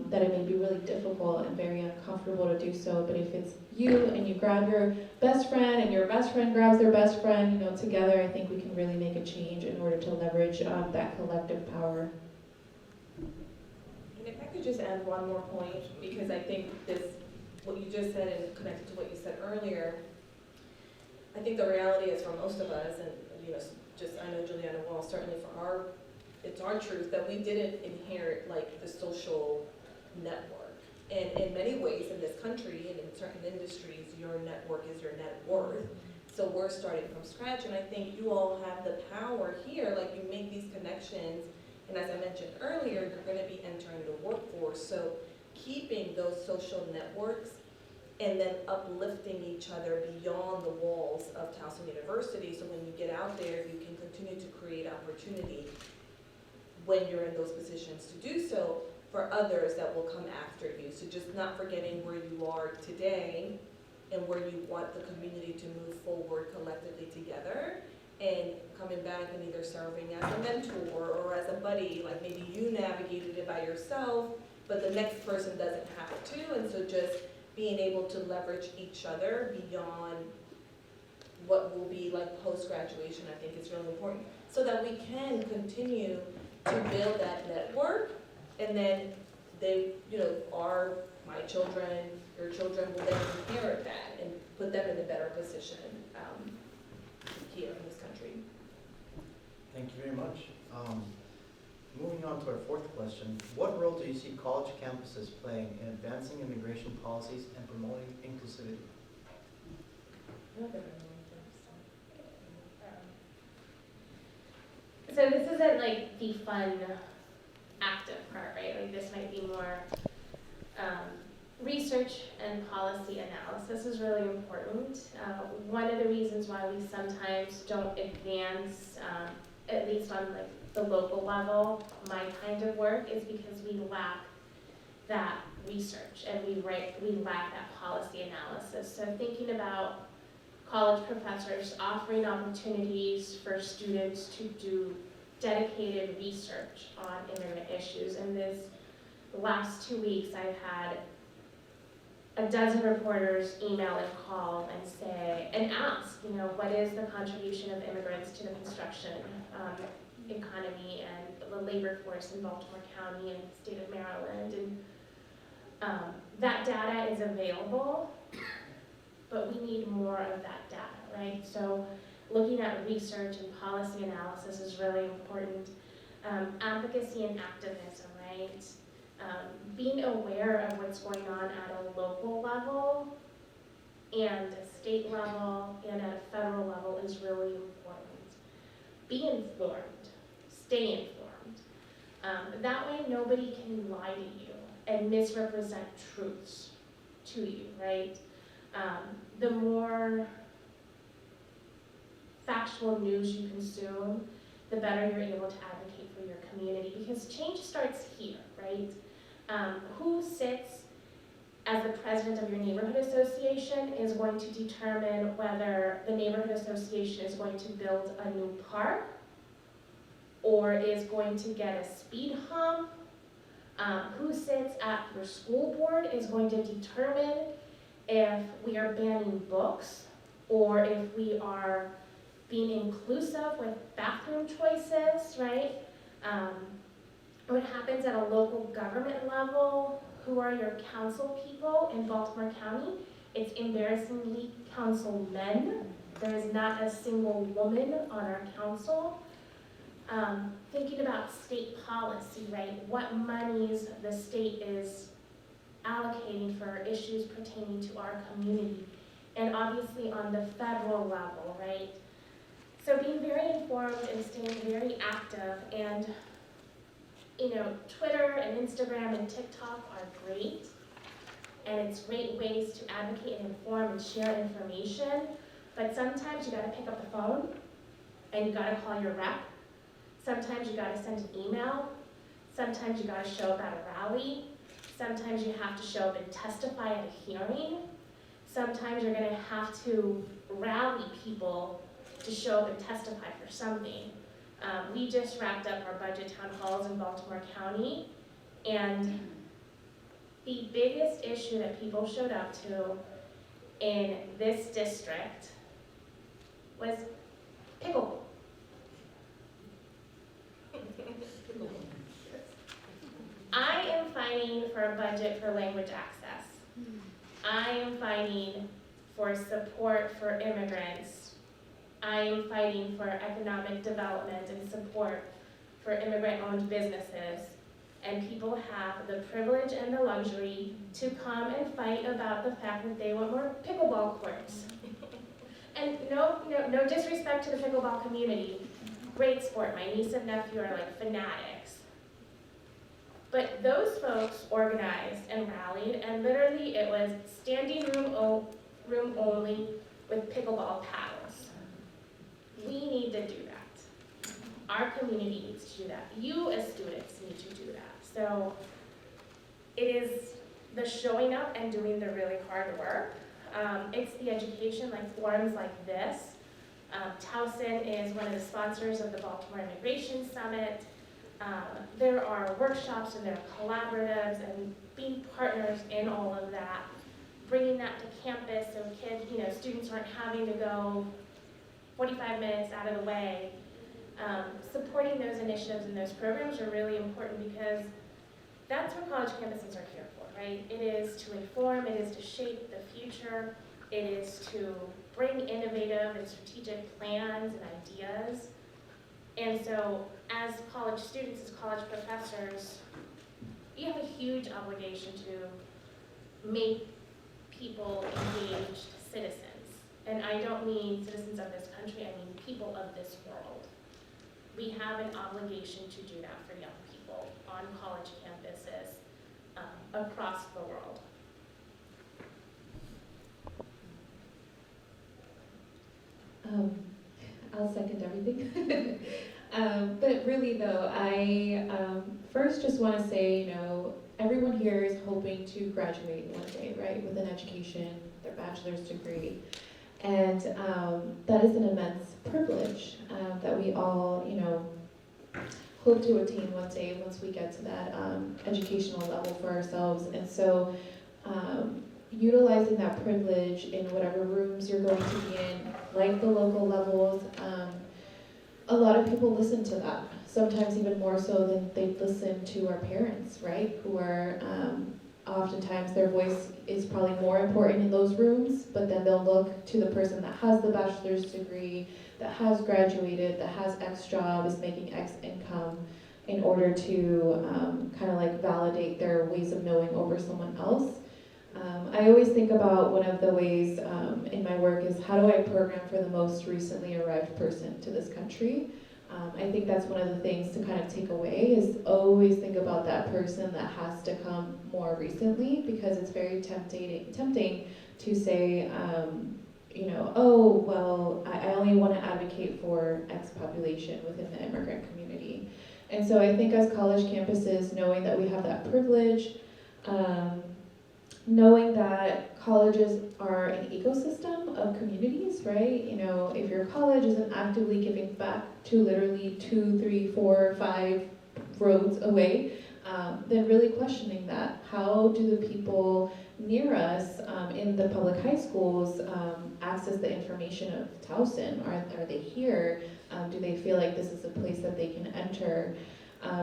that it may be really difficult and very uncomfortable to do so. But if it's you and you grab your best friend and your best friend grabs their best friend, together, I think we can really make a change in order to leverage that collective power. And if I could just add one more point, because I think what you just said and connected to what you said earlier, I think the reality is for most of us, and I know Giuliana well, certainly it's our truth that we didn't inherit the social network. And in many ways in this country and in certain industries, your network is your net worth. So we're starting from scratch, and I think you all have the power here, you make these connections, and as I mentioned earlier, you're gonna be entering the workforce. So keeping those social networks and then uplifting each other beyond the walls of Towson University, so when you get out there, you can continue to create opportunity when you're in those positions to do so for others that will come after you. So just not forgetting where you are today and where you want the community to move forward collectively together, and coming back and either serving as a mentor or as a buddy, maybe you navigated it by yourself, but the next person doesn't have to, and so just being able to leverage each other beyond what will be post-graduation, I think is really important, so that we can continue to build that network, and then my children, your children will then inherit that and put them in a better position here in this country. Thank you very much. Moving on to our fourth question, what role do you see college campuses playing in advancing immigration policies and promoting inclusivity? So this isn't the fun, active part, right? This might be more research and policy analysis is really important. One of the reasons why we sometimes don't advance, at least on the local level, my kind of work, is because we lack that research and we lack that policy analysis. So thinking about college professors offering opportunities for students to do dedicated research on immigrant issues. In the last 2 weeks, I've had a dozen reporters email and call and say, and ask, what is the contribution of immigrants to the construction economy and the labor force in Baltimore County and the state of Maryland. And that data is available, but we need more of that data, right? So looking at research and policy analysis is really important. Advocacy and activism, right? Being aware of what's going on at a local level and a state level and at a federal level is really important. Be informed, stay informed. That way nobody can lie to you and misrepresent truths to you, right? The more factual news you consume, the better you're able to advocate for your community, because change starts here, right? Who sits as the president of your neighborhood association is going to determine whether the neighborhood association is going to build a new park or is going to get a speed hump. Who sits at your school board is going to determine if we are banning books or if we are being inclusive with bathroom choices, right? What happens at a local government level? Who are your council people in Baltimore County? It's embarrassingly councilmen. There is not a single woman on our council. Thinking about state policy, right? What monies the state is allocating for issues pertaining to our community. And obviously on the federal level, right? So being very informed and staying very active, and Twitter and Instagram and TikTok are great, and it's great ways to advocate and inform and share information, but sometimes you gotta pick up the phone and you gotta call your rep. Sometimes you gotta send an email. Sometimes you gotta show up at a rally. Sometimes you have to show up and testify at a hearing. Sometimes you're gonna have to rally people to show up and testify for something. We just wrapped up our budget town halls in Baltimore County, and the biggest issue that people showed up to in this district was pickleball. I am fighting for a budget for language access. I am fighting for support for immigrants. I am fighting for economic development and support for immigrant-owned businesses. And people have the privilege and the luxury to come and fight about the fact that they want more pickleball courts. And no disrespect to the pickleball community. Great sport. My niece and nephew are like fanatics. But those folks organized and rallied, and literally it was standing room only with pickleball paddles. We need to do that. Our community needs to do that. You as students need to do that. So it is the showing up and doing the really hard work. It's the education, like forums like this. Towson is one of the sponsors of the Baltimore Immigration Summit. There are workshops and there are collaboratives, and being partners in all of that, bringing that to campus so kids, students aren't having to go 45 minutes out of the way. Supporting those initiatives and those programs are really important, because that's what college campuses are here for, right? It is to inform, it is to shape the future, it is to bring innovative and strategic plans and ideas. And so as college students, as college professors, you have a huge obligation to make people engaged citizens. And I don't mean citizens of this country, I mean people of this world. We have an obligation to do that for young people on college campuses across the world. I'll second everything. But really though, I first just want to say, everyone here is hoping to graduate one day, right, with an education, their bachelor's degree. And that is an immense privilege that we all, hope to attain one day once we get to that educational level for ourselves. And so utilizing that privilege in whatever rooms you're going to be in, like the local levels, a lot of people listen to that, sometimes even more so than they listen to our parents, right, who are oftentimes their voice is probably more important in those rooms, but then they'll look to the person that has the bachelor's degree, that has graduated, that has X job, is making X income, in order to kind of like validate their ways of knowing over someone else. I always think about one of the ways in my work is how do I program for the most recently arrived person to this country? I think that's one of the things to kind of take away is always think about that person that has to come more recently, because it's very tempting to say, oh, well, I only want to advocate for X population within the immigrant community. And so I think as college campuses, knowing that we have that privilege, knowing that colleges are an ecosystem of communities, right? If your college isn't actively giving back to literally 2, 3, 4, 5 roads away, then really questioning that. How do the people near us in the public high schools access the information of Towson? Are they here? Do they feel like this is a place that they can enter?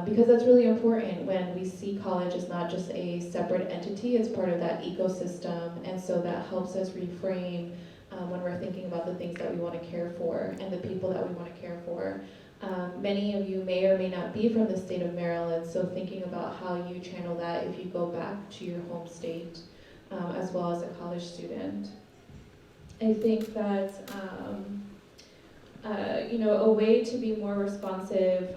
Because that's really important when we see college as not just a separate entity, it's part of that ecosystem, and so that helps us reframe when we're thinking about the things that we want to care for and the people that we want to care for. Many of you may or may not be from the state of Maryland, so thinking about how you channel that if you go back to your home state, as well as a college student. I think that a way to be more responsive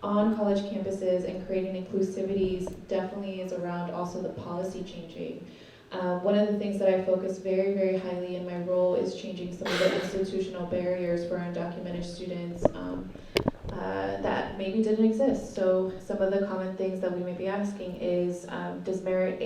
on college campuses and creating inclusivities definitely is around also the policy changing. One of the things that I focus very, very highly in my role is changing some of the institutional barriers for undocumented students that maybe didn't exist. So some of the common things that we may be asking is merit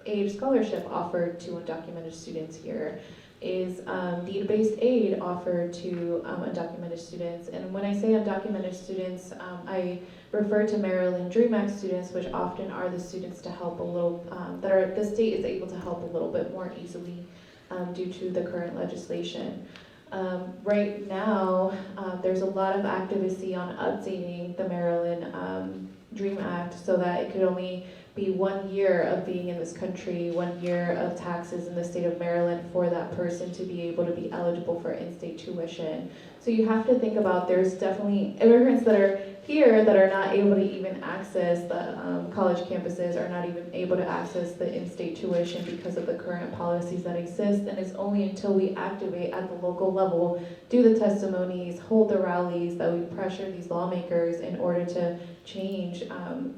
aid scholarship offered to undocumented students here? Is need-based aid offered to undocumented students? And when I say undocumented students, I refer to Maryland Dream Act students, which often are the students to help a little, the state is able to help a little bit more easily due to the current legislation. Right now, there's a lot of activism on updating the Maryland Dream Act so that it could only be 1 year of being in this country, 1 year of taxes in the state of Maryland for that person to be able to be eligible for in-state tuition. So you have to think about, there's definitely immigrants that are here that are not able to even access the college campuses, are not even able to access the in-state tuition because of the current policies that exist. And it's only until we activate at the local level, do the testimonies, hold the rallies, that we pressure these lawmakers in order to change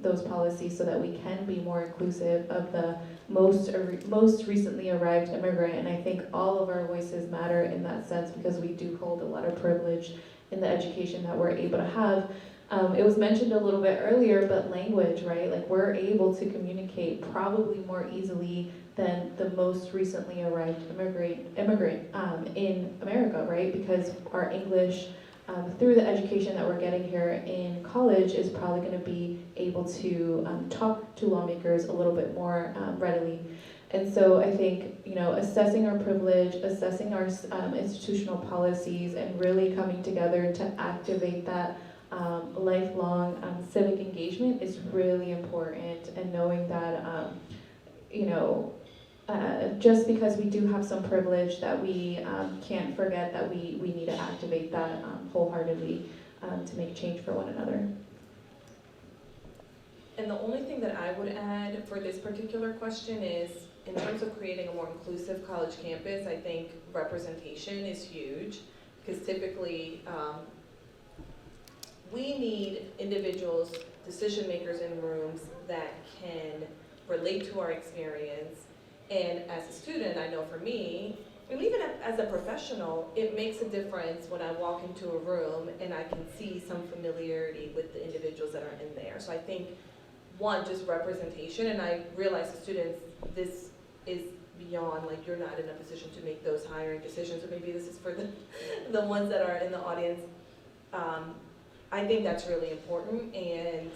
those policies so that we can be more inclusive of the most recently arrived immigrant. And I think all of our voices matter in that sense because we do hold a lot of privilege in the education that we're able to have. It was mentioned a little bit earlier, but language, right? Like, we're able to communicate probably more easily than the most recently arrived immigrant in America, right? Because our English, through the education that we're getting here in college, is probably going to be able to talk to lawmakers a little bit more readily. And so I think, assessing our privilege, assessing our institutional policies, and really coming together to activate that lifelong civic engagement is really important. And knowing that, just because we do have some privilege, that we can't forget that we need to activate that wholeheartedly to make change for one another. And the only thing that I would add for this particular question is, in terms of creating a more inclusive college campus, I think representation is huge, because typically we need individuals, decision makers in rooms that can relate to our experience. And as a student, I know for me, and even as a professional, it makes a difference when I walk into a room and I can see some familiarity with the individuals that are in there. So I think, one, just representation, and I realize to students, this is beyond, like, you're not in a position to make those hiring decisions, or maybe this is for the ones that are in the audience. I think that's really important, and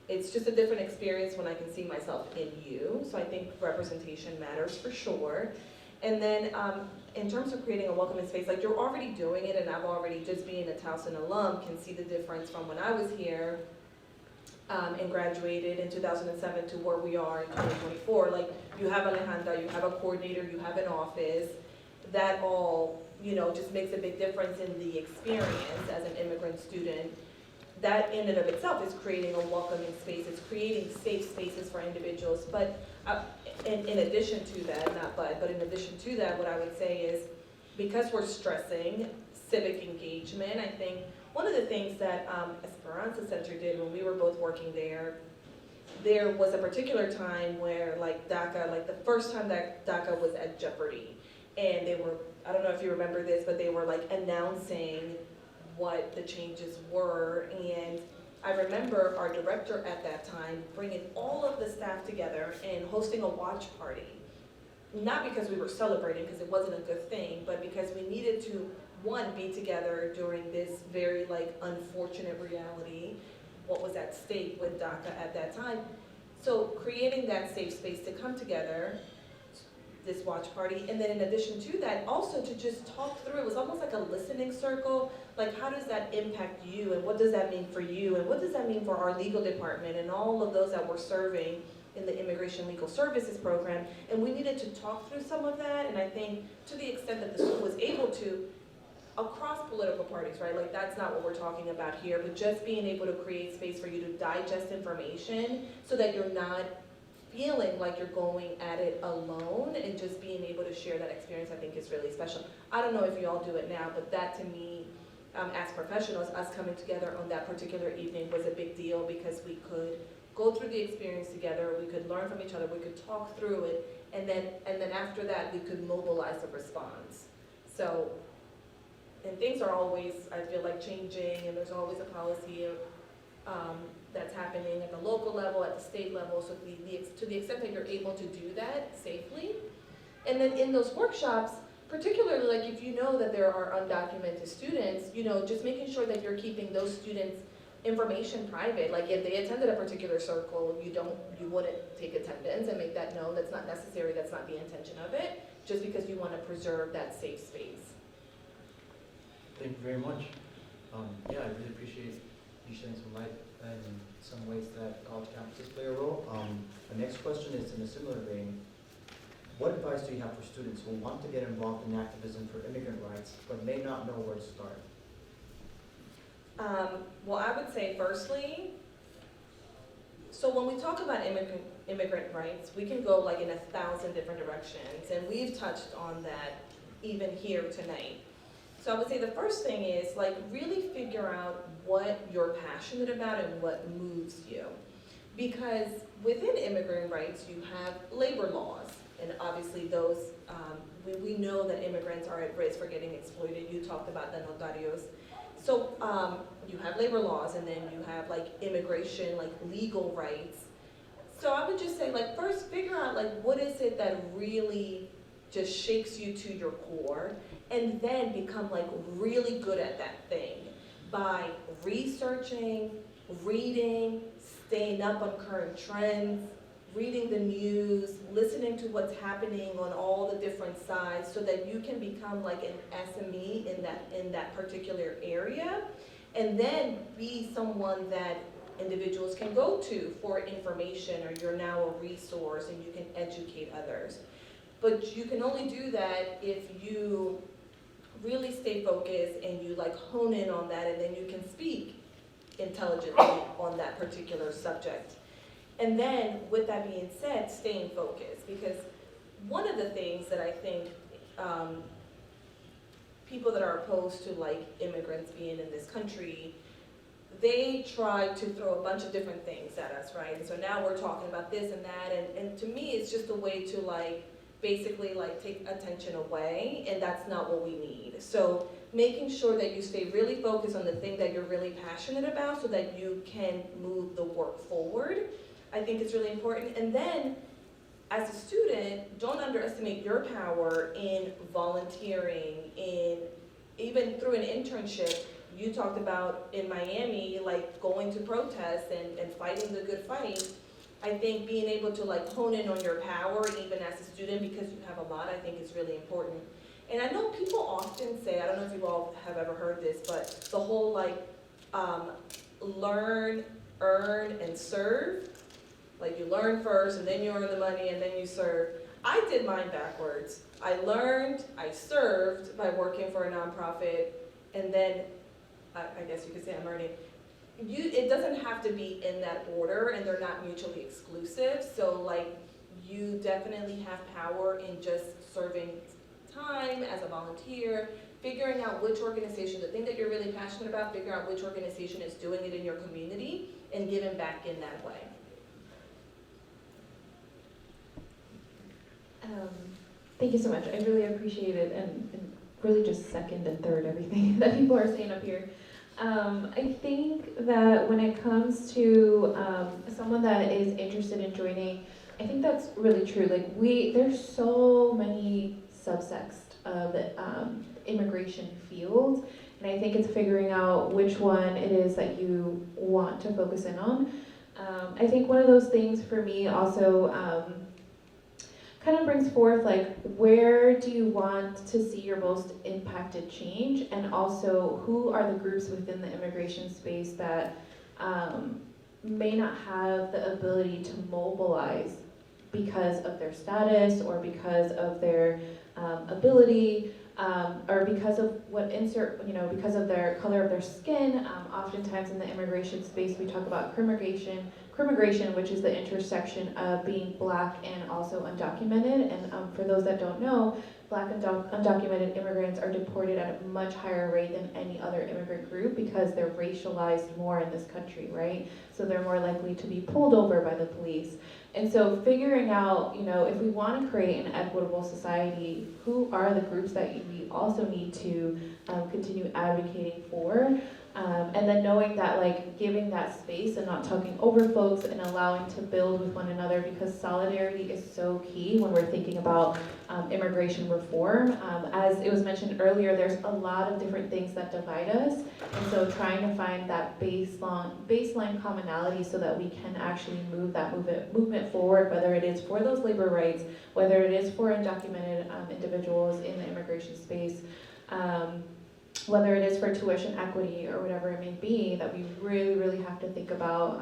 it's just a different experience when I can see myself in you. So I think representation matters for sure. And then in terms of creating a welcoming space, like, you're already doing it, and I've already, just being a Towson alum, can see the difference from when I was here and graduated in 2007 to where we are in 2024. Like, you have Alejandra, you have a coordinator, you have an office. That all, just makes a big difference in the experience as an immigrant student. That in and of itself is creating a welcoming space. It's creating safe spaces for individuals. But in addition to that, but in addition to that, what I would say is, because we're stressing civic engagement, I think one of the things that Esperanza Center did when we were both working there there was a particular time where like DACA, like the first time that DACA was at jeopardy, and they were, I don't know if you remember this, but they were like announcing what the changes were, and I remember our director at that time bringing all of the staff together and hosting a watch party. Not because we were celebrating, because it wasn't a good thing, but because we needed to, one, be together during this very like unfortunate reality, what was at stake with DACA at that time. So creating that safe space to come together, this watch party, and then in addition to that, also to just talk through, it was almost like a listening circle, like how does that impact you, and what does that mean for you, and what does that mean for our legal department, and all of those that we're serving in the Immigration Legal Services Program, and we needed to talk through some of that, and I think to the extent that the school was able to, across political parties, right, like that's not what we're talking about here, but just being able to create space for you to digest information so that you're not feeling like you're going at it alone, and just being able to share that experience I think is really special. I don't know if you all do it now, but that to me, as professionals, us coming together on that particular evening was a big deal because we could go through the experience together, we could learn from each other, we could talk through it, and then after that we could mobilize a response. So, and things are always, I feel like, changing, and there's always a policy that's happening at the local level, at the state level, so to the extent that you're able to do that safely. And then in those workshops, particularly like if you know that there are undocumented students, you know, just making sure that you're keeping those students' information private. Like if they attended a particular circle, you wouldn't take attendance and make that known. That's not necessary, that's not the intention of it, just because you want to preserve that safe space. Thank you very much. Yeah, I really appreciate you shedding some light in some ways that college campuses play a role. The next question is in a similar vein. What advice do you have for students who want to get involved in activism for immigrant rights but may not know where to start? Well, I would say firstly, so when we talk about immigrant rights, we can go like in 1,000 different directions, and we've touched on that even here tonight. So I would say the first thing is like really figure out what you're passionate about and what moves you. Because within immigrant rights, you have labor laws, and obviously those, we know that immigrants are at risk for getting exploited. You talked about the notarios. So you have labor laws, and then you have like immigration, like legal rights. So I would just say like first figure out like what is it that really just shakes you to your core, and then become like really good at that thing by researching, reading, staying up on current trends, reading the news, listening to what's happening on all the different sides so that you can become like an SME in that particular area, and then be someone that individuals can go to for information, or you're now a resource and you can educate others. But you can only do that if you really stay focused and you like hone in on that, and then you can speak intelligently on that particular subject. And then, with that being said, staying focused, because one of the things that I think people that are opposed to like immigrants being in this country, they try to throw a bunch of different things at us, right? And so now we're talking about this and that, and to me it's just a way to like basically like take attention away, and that's not what we need. So making sure that you stay really focused on the thing that you're really passionate about so that you can move the work forward, I think it's really important. And then as a student, don't underestimate your power in volunteering, in even through an internship. You talked about in Miami, like going to protests and fighting the good fight. I think being able to like hone in on your power even as a student, because you have a lot, I think is really important. And I know people often say, I don't know if you all have ever heard this, but the whole like learn, earn, and serve. Like you learn first, and then you earn the money, and then you serve. I did mine backwards. I learned, I served by working for a nonprofit, and then I guess you could say I'm earning. It doesn't have to be in that order, and they're not mutually exclusive. So like you definitely have power in just serving time as a volunteer, figuring out which organization, the thing that you're really passionate about, figure out which organization is doing it in your community and giving back in that way. Thank you so much. I really appreciate it and really just second and third everything that people are saying up here. I think that when it comes to someone that is interested in joining, I think that's really true. Like there's so many subsects of the immigration field, and I think it's figuring out which one it is that you want to focus in on. I think one of those things for me also kind of brings forth like where do you want to see your most impacted change, and also who are the groups within the immigration space that may not have the ability to mobilize because of their status or because of their ability or because of because of their color of their skin. Oftentimes in the immigration space we talk about crimmigration, which is the intersection of being Black and also undocumented. And for those that don't know, Black and undocumented immigrants are deported at a much higher rate than any other immigrant group because they're racialized more in this country, right? So they're more likely to be pulled over by the police. And so figuring out, if we want to create an equitable society, who are the groups that we also need to continue advocating for? And then knowing that, like, giving that space and not talking over folks and allowing to build with one another, because solidarity is so key when we're thinking about immigration reform. As it was mentioned earlier, there's a lot of different things that divide us, and so trying to find that baseline commonality so that we can actually move that movement forward, whether it is for those labor rights, whether it is for undocumented individuals in the immigration space, whether it is for tuition equity or whatever it may be, that we really, really have to think about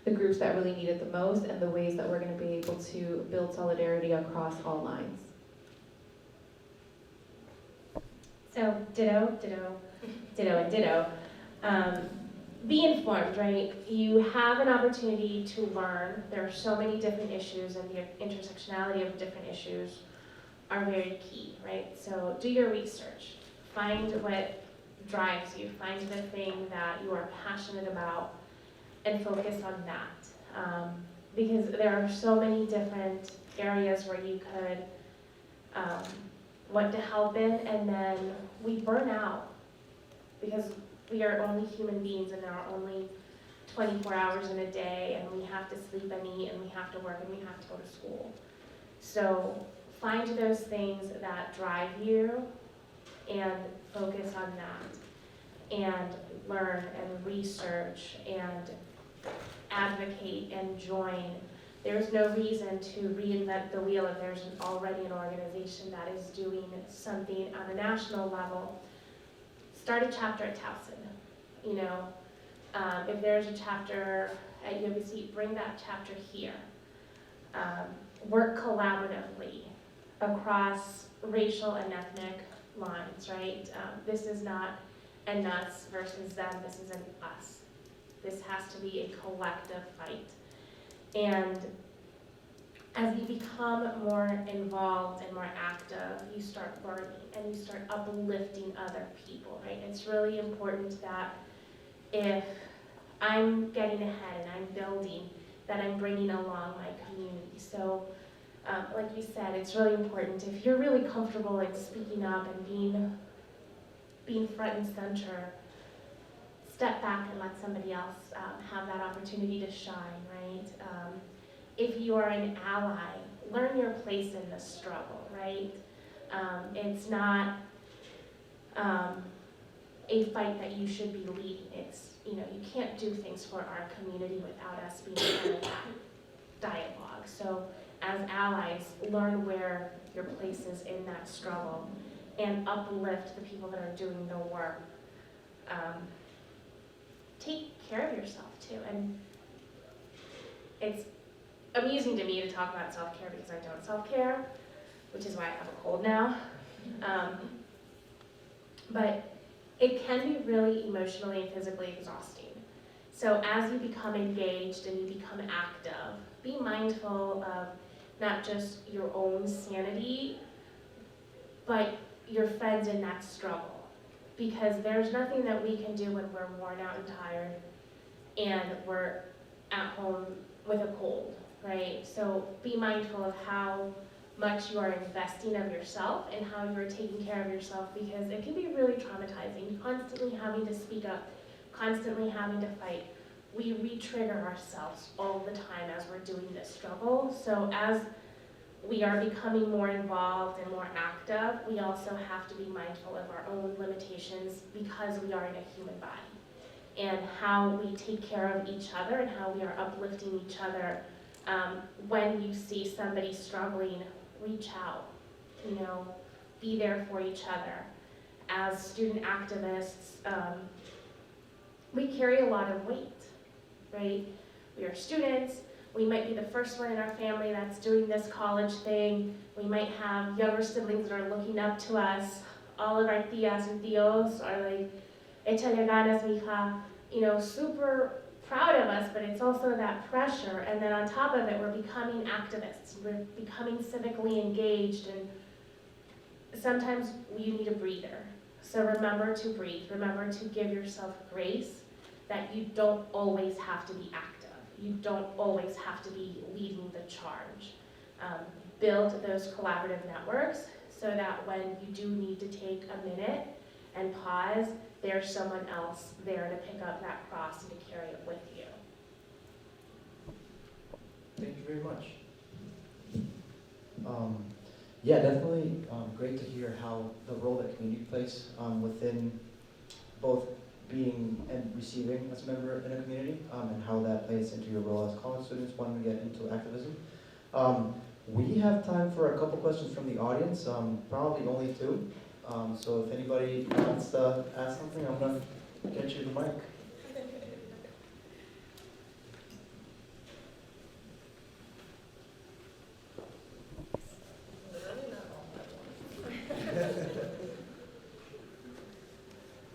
the groups that really need it the most and the ways that we're going to be able to build solidarity across all lines. So ditto, and ditto. Be informed, right? You have an opportunity to learn. There are so many different issues, and the intersectionality of different issues are very key, right? So do your research. Find what drives you. Find the thing that you are passionate about and focus on that. Because there are so many different areas where you could want to help in, and then we burn out because we are only human beings and there are only 24 hours in a day, and we have to sleep and eat, and we have to work, and we have to go to school. So find those things that drive you and focus on that, and learn and research and advocate and join. There's no reason to reinvent the wheel if there's already an organization that is doing something on a national level. Start a chapter at Towson. If there's a chapter at UBC, bring that chapter here. Work collaboratively across racial and ethnic lines, right? This is not an us versus them, this is an us. This has to be a collective fight. And as you become more involved and more active, you start learning and you start uplifting other people, right? It's really important that if I'm getting ahead and I'm building, that I'm bringing along my community. So like you said, it's really important. If you're really comfortable in speaking up and being front and center, step back and let somebody else have that opportunity to shine, right? If you are an ally, learn your place in the struggle, right? It's not a fight that you should be leading. It's, you can't do things for our community without us being part of that dialogue. So as allies, learn where your place is in that struggle and uplift the people that are doing the work. Take care of yourself too. And it's amusing to me to talk about self-care because I don't self-care, which is why I have a cold now. But it can be really emotionally and physically exhausting. So as you become engaged and you become active, be mindful of not just your own sanity, but your friends in that struggle. Because there's nothing that we can do when we're worn out and tired and we're at home with a cold, right? So be mindful of how much you are investing of yourself and how you are taking care of yourself, because it can be really traumatizing, constantly having to speak up, constantly having to fight. We re-trigger ourselves all the time as we're doing this struggle. So as we are becoming more involved and more active, we also have to be mindful of our own limitations because we are in a human body, and how we take care of each other and how we are uplifting each other. When you see somebody struggling, reach out, be there for each other. As student activists, we carry a lot of weight, right? We are students. We might be the first one in our family that's doing this college thing. We might have younger siblings that are looking up to us. All of our tias and tios are like, échale ganas, mija, super proud of us, but it's also that pressure. And then on top of it, we're becoming activists. We're becoming civically engaged, and sometimes you need a breather. So remember to breathe. Remember to give yourself grace, that you don't always have to be active. You don't always have to be leading the charge. Build those collaborative networks so that when you do need to take a minute and pause, there's someone else there to pick up that cross and to carry it with you. Thank you very much. Yeah, definitely great to hear how the role that community plays within both being and receiving as a member in a community, and how that plays into your role as college students when we get into activism. We have time for a couple questions from the audience, probably only two. So if anybody wants to ask something, I'm going to get you the mic.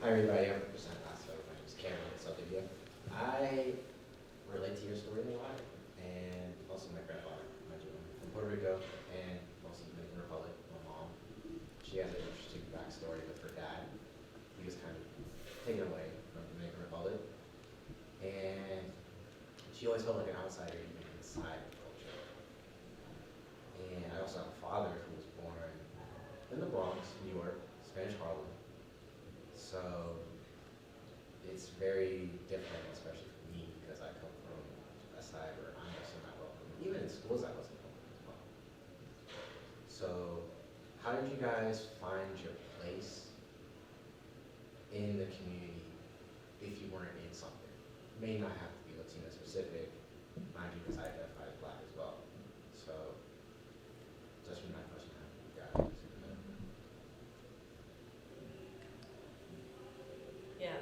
Hi everybody, I'm Present Lasso. My name is Cameron Saldivia. I relate to your story a lot, and also my grandfather, from Puerto Rico, and also the Dominican Republic. My mom, she has an interesting backstory with her dad. He was kind of taken away from the Dominican Republic, and she always felt like an outsider even inside the culture. And I also have a father who was born in the Bronx, New York, Spanish Harlem. So it's very different, especially for me, because I come from a side where I'm also not welcome. Even in schools, I wasn't welcome as well. So how did you guys find your place in the community if you weren't in something? It may not have to be Latino specific, mind you, because I identify as Black as well. So just from that question, how did you guys? Yeah,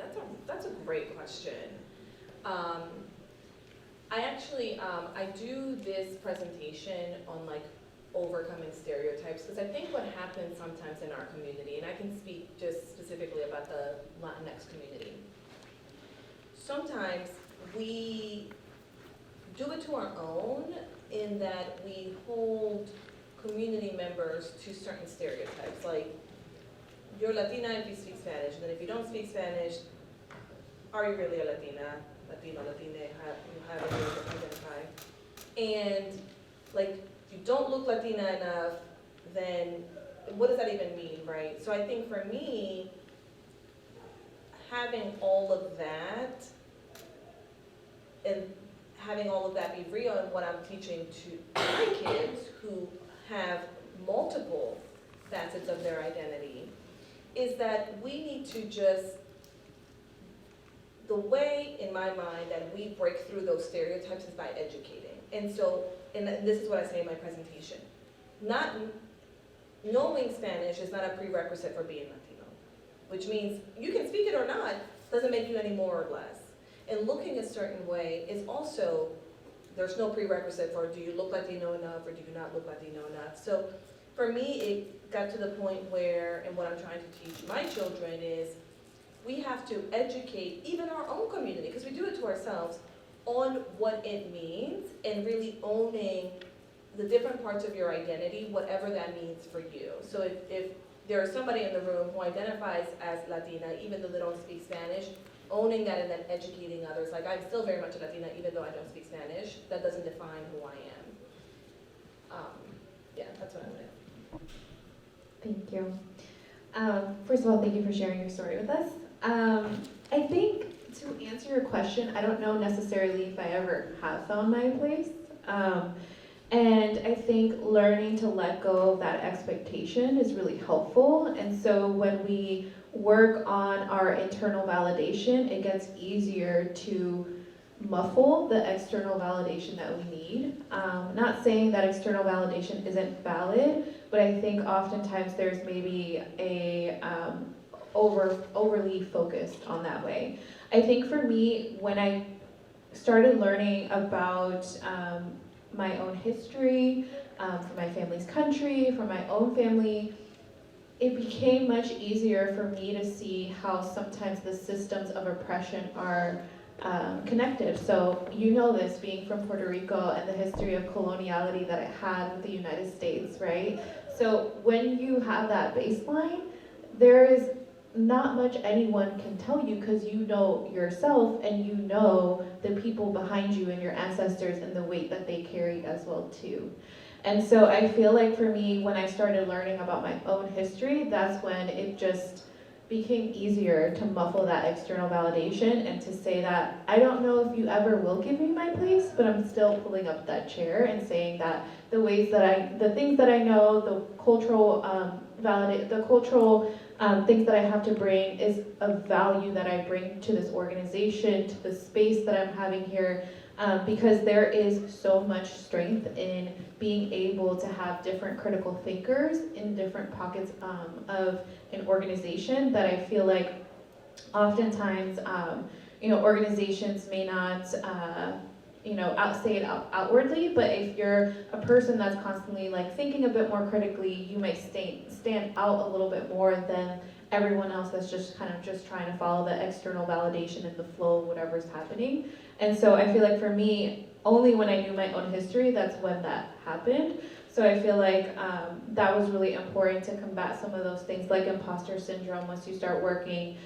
that's a great question. I actually, I do this presentation on like overcoming stereotypes, because I think what happens sometimes in our community, and I can speak just specifically about the Latinx community, sometimes we do it to our own in that we hold community members to certain stereotypes, like you're Latina if you speak Spanish, and then if you don't speak Spanish, are you really a Latina? Latino, Latina, however you identify. And like, if you don't look Latina enough, then what does that even mean, right? So I think for me, having all of that, and having all of that be real in what I'm teaching to my kids who have multiple facets of their identity, is that we need to just, the way in my mind that we break through those stereotypes is by educating. And so, and this is what I say in my presentation, not knowing Spanish is not a prerequisite for being Latino, which means you can speak it or not, doesn't make you any more or less. And looking a certain way is also, there's no prerequisite for do you look Latino enough or do you not look Latino enough. So for me, it got to the point where, and what I'm trying to teach my children is, we have to educate even our own community, because we do it to ourselves, on what it means and really owning the different parts of your identity, whatever that means for you. So if there is somebody in the room who identifies as Latina, even though they don't speak Spanish, owning that and then educating others. Like, I'm still very much a Latina even though I don't speak Spanish. That doesn't define who I am. yeah, that's what I would add. Thank you. First of all, thank you for sharing your story with us. I think to answer your question, I don't know necessarily if I ever have found my place. And I think learning to let go of that expectation is really helpful. And so when we work on our internal validation, it gets easier to muffle the external validation that we need. Not saying that external validation isn't valid, but I think oftentimes there's maybe a overly focused on that way. I think for me, when I started learning about my own history, from my family's country, from my own family, it became much easier for me to see how sometimes the systems of oppression are connected. So you know this, being from Puerto Rico and the history of coloniality that it had with the United States, right? So when you have that baseline, there is not much anyone can tell you because you know yourself and you know the people behind you and your ancestors and the weight that they carried as well too. And so I feel like for me, when I started learning about my own history, that's when it just became easier to muffle that external validation and to say that I don't know if you ever will give me my place, but I'm still pulling up that chair and saying that the things that I know, the cultural things that I have to bring is a value that I bring to this organization, to the space that I'm having here, because there is so much strength in being able to have different critical thinkers in different pockets of an organization that I feel like oftentimes, organizations may not, say it outwardly, but if you're a person that's constantly like thinking a bit more critically, you may stand out a little bit more than everyone else that's just kind of just trying to follow the external validation and the flow of whatever's happening. And so I feel like for me, only when I knew my own history, that's when that happened. So I feel like that was really important to combat some of those things like imposter syndrome once you start working,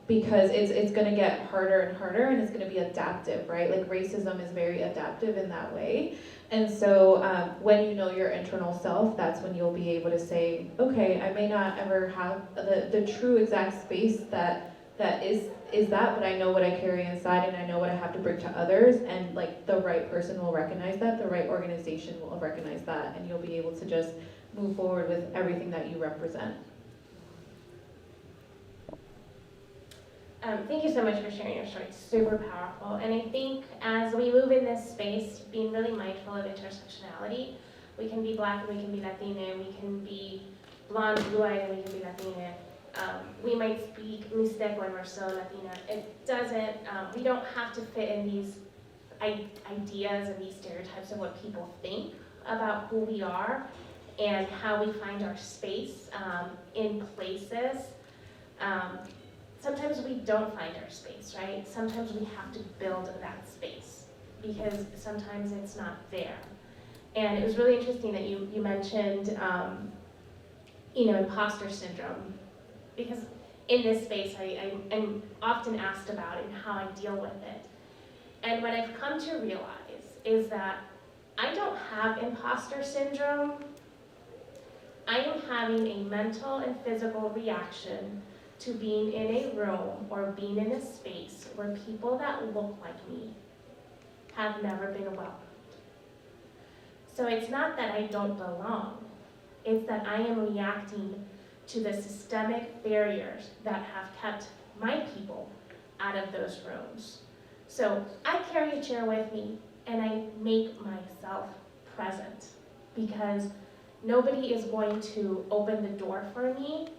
because it's going to get harder and harder and it's going to be adaptive, right? Like racism is very adaptive in that way. And so when you know your internal self, that's when you'll be able to say, okay, I may not ever have the true exact space that is that, but I know what I carry inside and I know what I have to bring to others, and like the right person will recognize that, the right organization will recognize that, and you'll be able to just move forward with everything that you represent. Thank you so much for sharing your story. It's super powerful. And I think as we move in this space, being really mindful of intersectionality, we can be Black and we can be Latina, we can be blonde, blue-eyed, and we can be Latina. We might speak Mixteco and we're so Latina. It doesn't, we don't have to fit in these ideas and these stereotypes of what people think about who we are and how we find our space in places. Sometimes we don't find our space, right? Sometimes we have to build that space because sometimes it's not there. And it was really interesting that you mentioned, imposter syndrome, because in this space I'm often asked about it and how I deal with it. And what I've come to realize is that I don't have imposter syndrome. I am having a mental and physical reaction to being in a room or being in a space where people that look like me have never been welcomed. So it's not that I don't belong, it's that I am reacting to the systemic barriers that have kept my people out of those rooms. So I carry a chair with me and I make myself present because nobody is going to open the door for me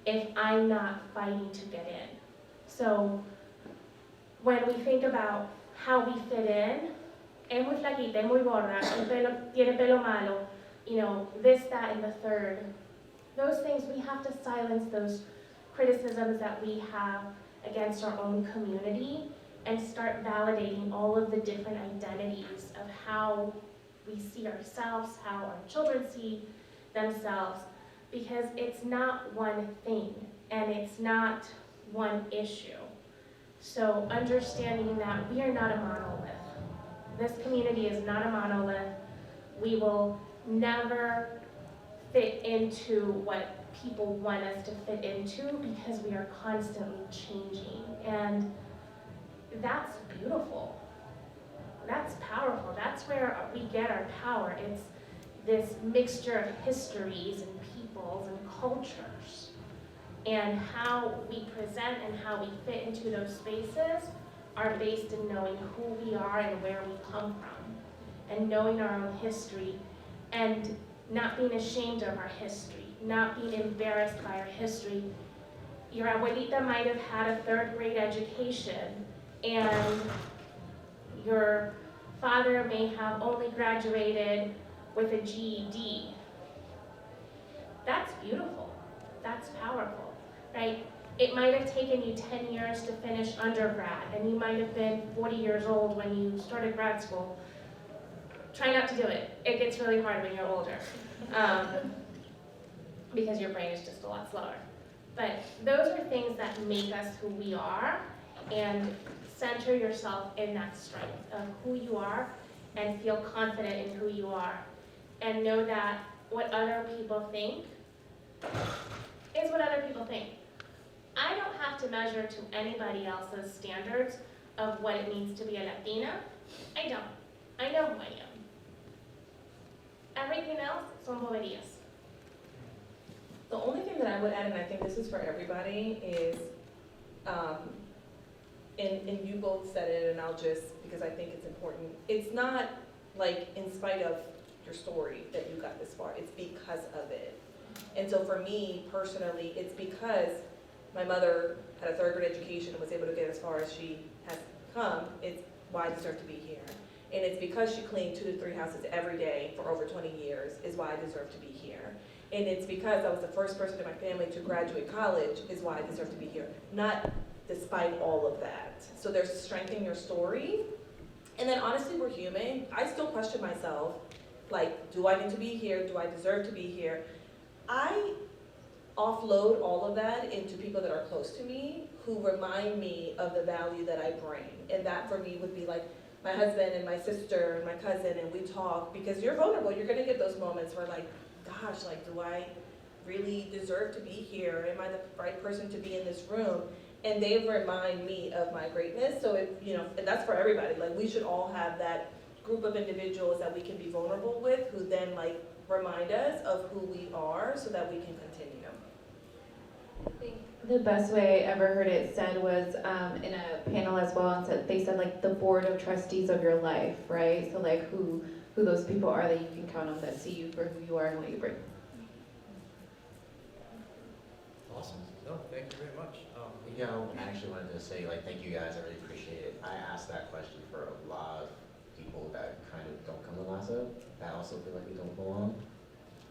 if I'm not fighting to get in. So when we think about how we fit in, es muy flaquita, es muy gorda, tiene pelo malo, this, that, and the third, those things, we have to silence those criticisms that we have against our own community and start validating all of the different identities of how we see ourselves, how our children see themselves, because it's not one thing and it's not one issue. So understanding that we are not a monolith. This community is not a monolith. We will never fit into what people want us to fit into because we are constantly changing. And that's beautiful. That's powerful. That's where we get our power. It's this mixture of histories and peoples and cultures. And how we present and how we fit into those spaces are based in knowing who we are and where we come from, and knowing our own history, and not being ashamed of our history, not being embarrassed by our history. Your abuelita might have had a 3rd grade education, and your father may have only graduated with a GED. That's beautiful. That's powerful, right? It might have taken you 10 years to finish undergrad, and you might have been 40 years old when you started grad school. Try not to do it. It gets really hard when you're older, because your brain is just a lot slower. But those are things that make us who we are, and center yourself in that strength of who you are, and feel confident in who you are, and know that what other people think is what other people think. I don't have to measure to anybody else's standards of what it means to be a Latina. I don't. I know who I am. Everything else, son boberías. The only thing that I would add, and I think this is for everybody, is, and you both said it, and I'll just, because I think it's important, it's not like in spite of your story that you got this far, it's because of it. And so for me, personally, it's because my mother had a 3rd grade education and was able to get as far as she has come, it's why I deserve to be here. And it's because she cleaned 2 to 3 houses every day for over 20 years is why I deserve to be here. And it's because I was the first person in my family to graduate college is why I deserve to be here, not despite all of that. So there's strength in your story. And then honestly, we're human. I still question myself, like, do I need to be here? Do I deserve to be here? I offload all of that into people that are close to me who remind me of the value that I bring. And that for me would be like my husband and my sister and my cousin, and we talk, because you're vulnerable. You're gonna get those moments where like, gosh, like, do I really deserve to be here? Am I the right person to be in this room? And they remind me of my greatness. So it, you know, and that's for everybody. Like, we should all have that group of individuals that we can be vulnerable with, who then like remind us of who we are so that we can continue. I think the best way I ever heard it said was in a panel as well, and said, they said like the board of trustees of your life, right? So like who those people are that you can count on, that see you for who you are and what you bring. Awesome. No, thank you very much. You know, I actually wanted to say, like, thank you guys. I really appreciate it. I asked that question for a lot of people that kind of don't come to LASA, that also feel like we don't belong.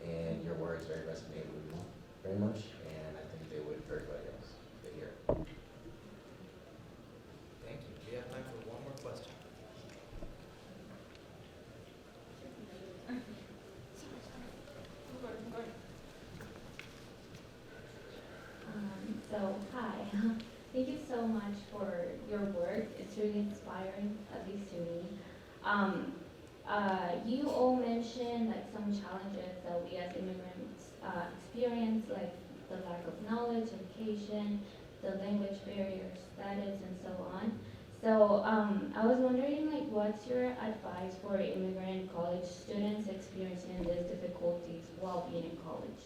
And your words very resonated with me very much, and I think they would for everybody else to hear. Thank you. We have time for one more question. So, hi. Thank you so much for your work. It's really inspiring, at least to me. You all mentioned like some challenges that we as immigrants experience, like the lack of knowledge, education, the language barrier, status, and so on. So I was wondering, like, what's your advice for immigrant college students experiencing these difficulties while being in college?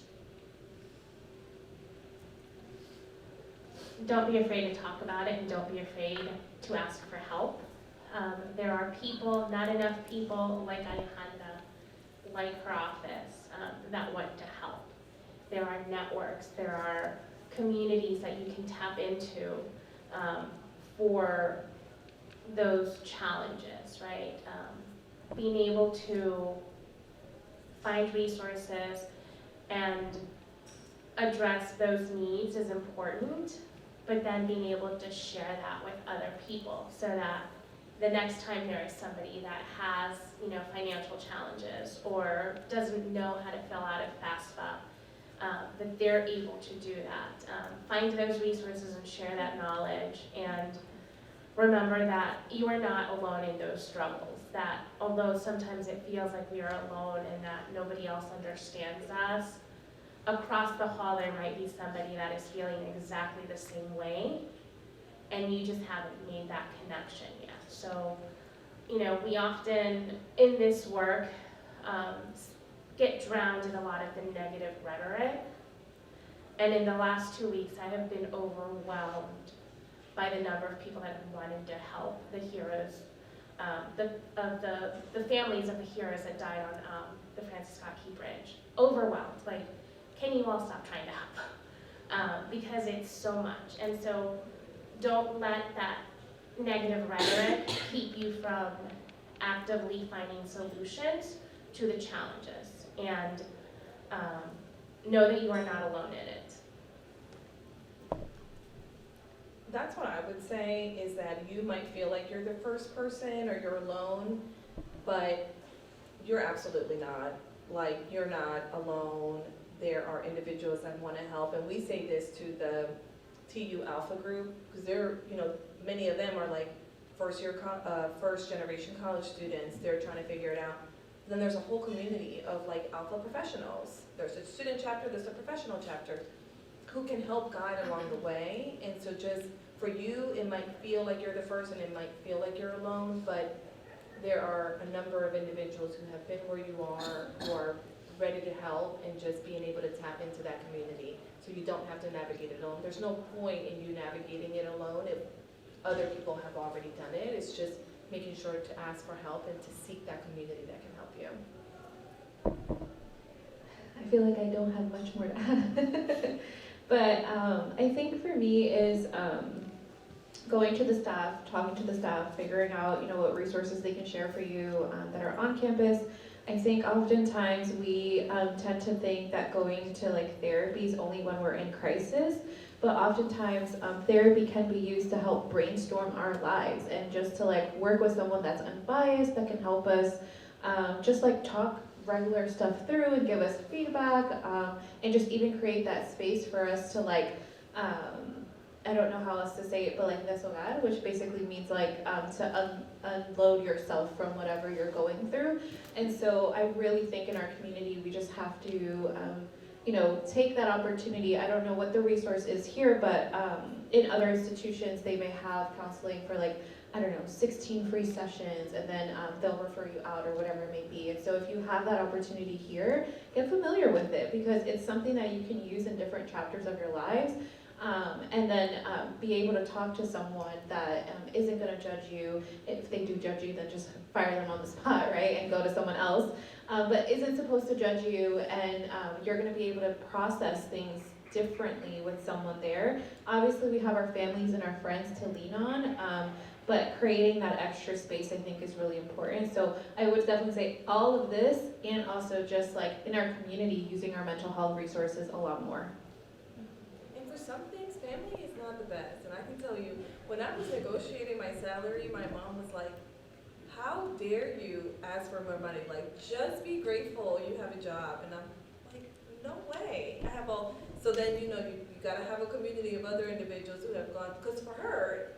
Don't be afraid to talk about it, and don't be afraid to ask for help. There are people, not enough people like Alejandra, like her office, that want to help. There are networks, there are communities that you can tap into for those challenges, right? Being able to find resources and address those needs is important, but then being able to share that with other people so that the next time there is somebody that has, you know, financial challenges or doesn't know how to fill out a FAFSA, that they're able to do that. Find those resources and share that knowledge, and remember that you are not alone in those struggles. That although sometimes it feels like we are alone and that nobody else understands us, across the hall there might be somebody that is feeling exactly the same way, and you just haven't made that connection yet. So, you know, we often, in this work, get drowned in a lot of the negative rhetoric. And in the last 2 weeks, I have been overwhelmed by the number of people that have wanted to help the heroes, the families of the heroes that died on the Francis Scott Key Bridge. Overwhelmed, like, can you all stop trying to help? Because it's so much. And so don't let that negative rhetoric keep you from actively finding solutions to the challenges. And know that you are not alone in it. That's what I would say, is that you might feel like you're the first person or you're alone, but you're absolutely not. Like, you're not alone. There are individuals that want to help, and we say this to the TU Alpha group, because they're, you know, many of them are like first generation college students. They're trying to figure it out. Then there's a whole community of like Alpha professionals. There's a student chapter, there's a professional chapter, who can help guide along the way. And so just for you, it might feel like you're the first and it might feel like you're alone, but there are a number of individuals who have been where you are, who are ready to help, and just being able to tap into that community. So you don't have to navigate it alone. There's no point in you navigating it alone if other people have already done it. It's just making sure to ask for help and to seek that community that can help you. I feel like I don't have much more to add. But I think for me is going to the staff, talking to the staff, figuring out, you know, what resources they can share for you that are on campus. I think oftentimes we tend to think that going to like therapy is only when we're in crisis, but oftentimes therapy can be used to help brainstorm our lives and just to like work with someone that's unbiased, that can help us just like talk regular stuff through and give us feedback, and just even create that space for us to like, I don't know how else to say it, but like desahogar, which basically means like to unload yourself from whatever you're going through. And so I really think in our community we just have to, you know, take that opportunity. I don't know what the resource is here, but in other institutions they may have counseling for like, I don't know, 16 free sessions, and then they'll refer you out or whatever it may be. And so if you have that opportunity here, get familiar with it, because it's something that you can use in different chapters of your lives. And then be able to talk to someone that isn't going to judge you. If they do judge you, then just fire them on the spot, right? And go to someone else. But isn't supposed to judge you, and you're going to be able to process things differently with someone there. Obviously, we have our families and our friends to lean on. But creating that extra space, I think, is really important. So I would definitely say all of this, and also just like in our community, using our mental health resources a lot more. And for some things, family is not the best. And I can tell you, when I was negotiating my salary, my mom was like, how dare you ask for more money? Like, just be grateful you have a job. And I'm like, no way. I have all, so then, you know, you gotta have a community of other individuals who have gone, because for her,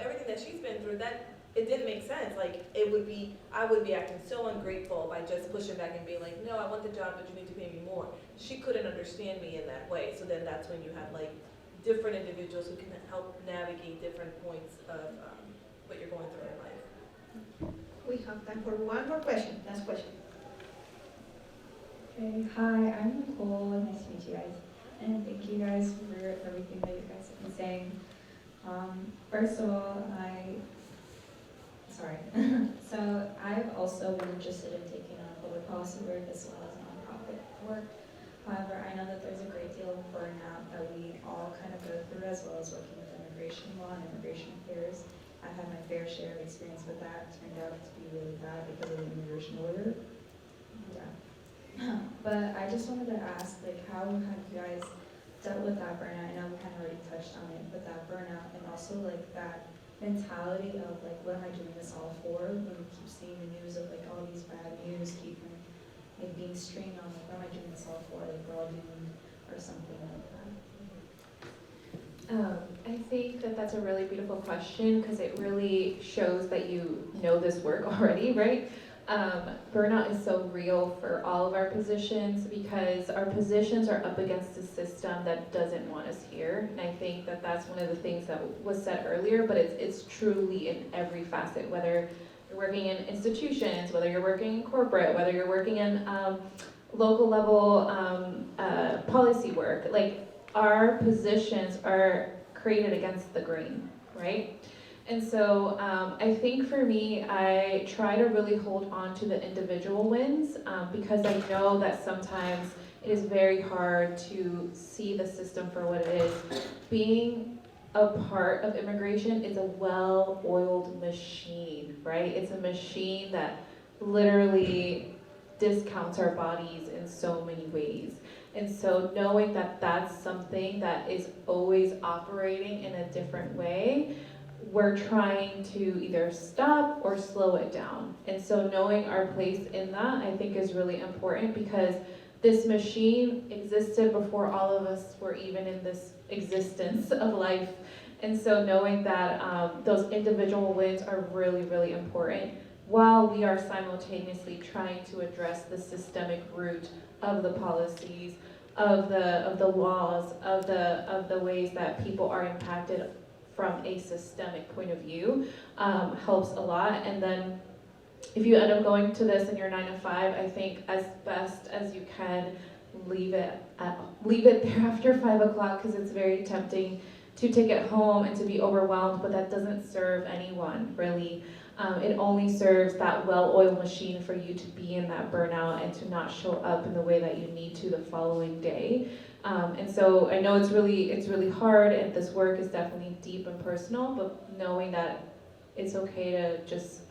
everything that she's been through, that it didn't make sense. Like, I would be acting so ungrateful by just pushing back and being like, no, I want the job, but you need to pay me more. She couldn't understand me in that way. So then that's when you have like different individuals who can help navigate different points of what you're going through in life. We have time for one more question. Last question. Okay, hi, I'm Nicole. Nice to meet you guys. And thank you guys for everything that you guys have been saying. First of all, so I've also been interested in taking on public policy work as well as nonprofit work. However, I know that there's a great deal of burnout that we all kind of go through, as well as working with immigration law and immigration affairs. I've had my fair share of experience with that. It turned out to be really bad because of the immigration lawyer. Yeah. But I just wanted to ask, like, how have you guys dealt with that burnout? I know we kind of already touched on it, but that burnout, and also like that mentality of like, what am I doing this all for? When we keep seeing the news of like all these bad news, keep like being streamed on, like, what am I doing this all for? Like, we're all doing or something like that. I think that that's a really beautiful question because it really shows that you know this work already, right? Burnout is so real for all of our positions because our positions are up against a system that doesn't want us here. And I think that that's one of the things that was said earlier, but it's truly in every facet, whether you're working in institutions, whether you're working in corporate, whether you're working in local level policy work. Like, our positions are created against the grain, right? And so I think for me, I try to really hold on to the individual wins because I know that sometimes it is very hard to see the system for what it is. Being a part of immigration is a well-oiled machine, right? It's a machine that literally discounts our bodies in so many ways. And so knowing that that's something that is always operating in a different way, we're trying to either stop or slow it down. And so knowing our place in that, I think, is really important because this machine existed before all of us were even in this existence of life. And so knowing that those individual wins are really, really important while we are simultaneously trying to address the systemic root of the policies, of the laws, of the ways that people are impacted from a systemic point of view, helps a lot. And then if you end up going to this in your 9 to 5, I think as best as you can, leave it there after 5 o'clock because it's very tempting to take it home and to be overwhelmed, but that doesn't serve anyone, really. It only serves that well-oiled machine for you to be in that burnout and to not show up in the way that you need to the following day. And so I know it's really hard, and this work is definitely deep and personal, but knowing that it's okay to just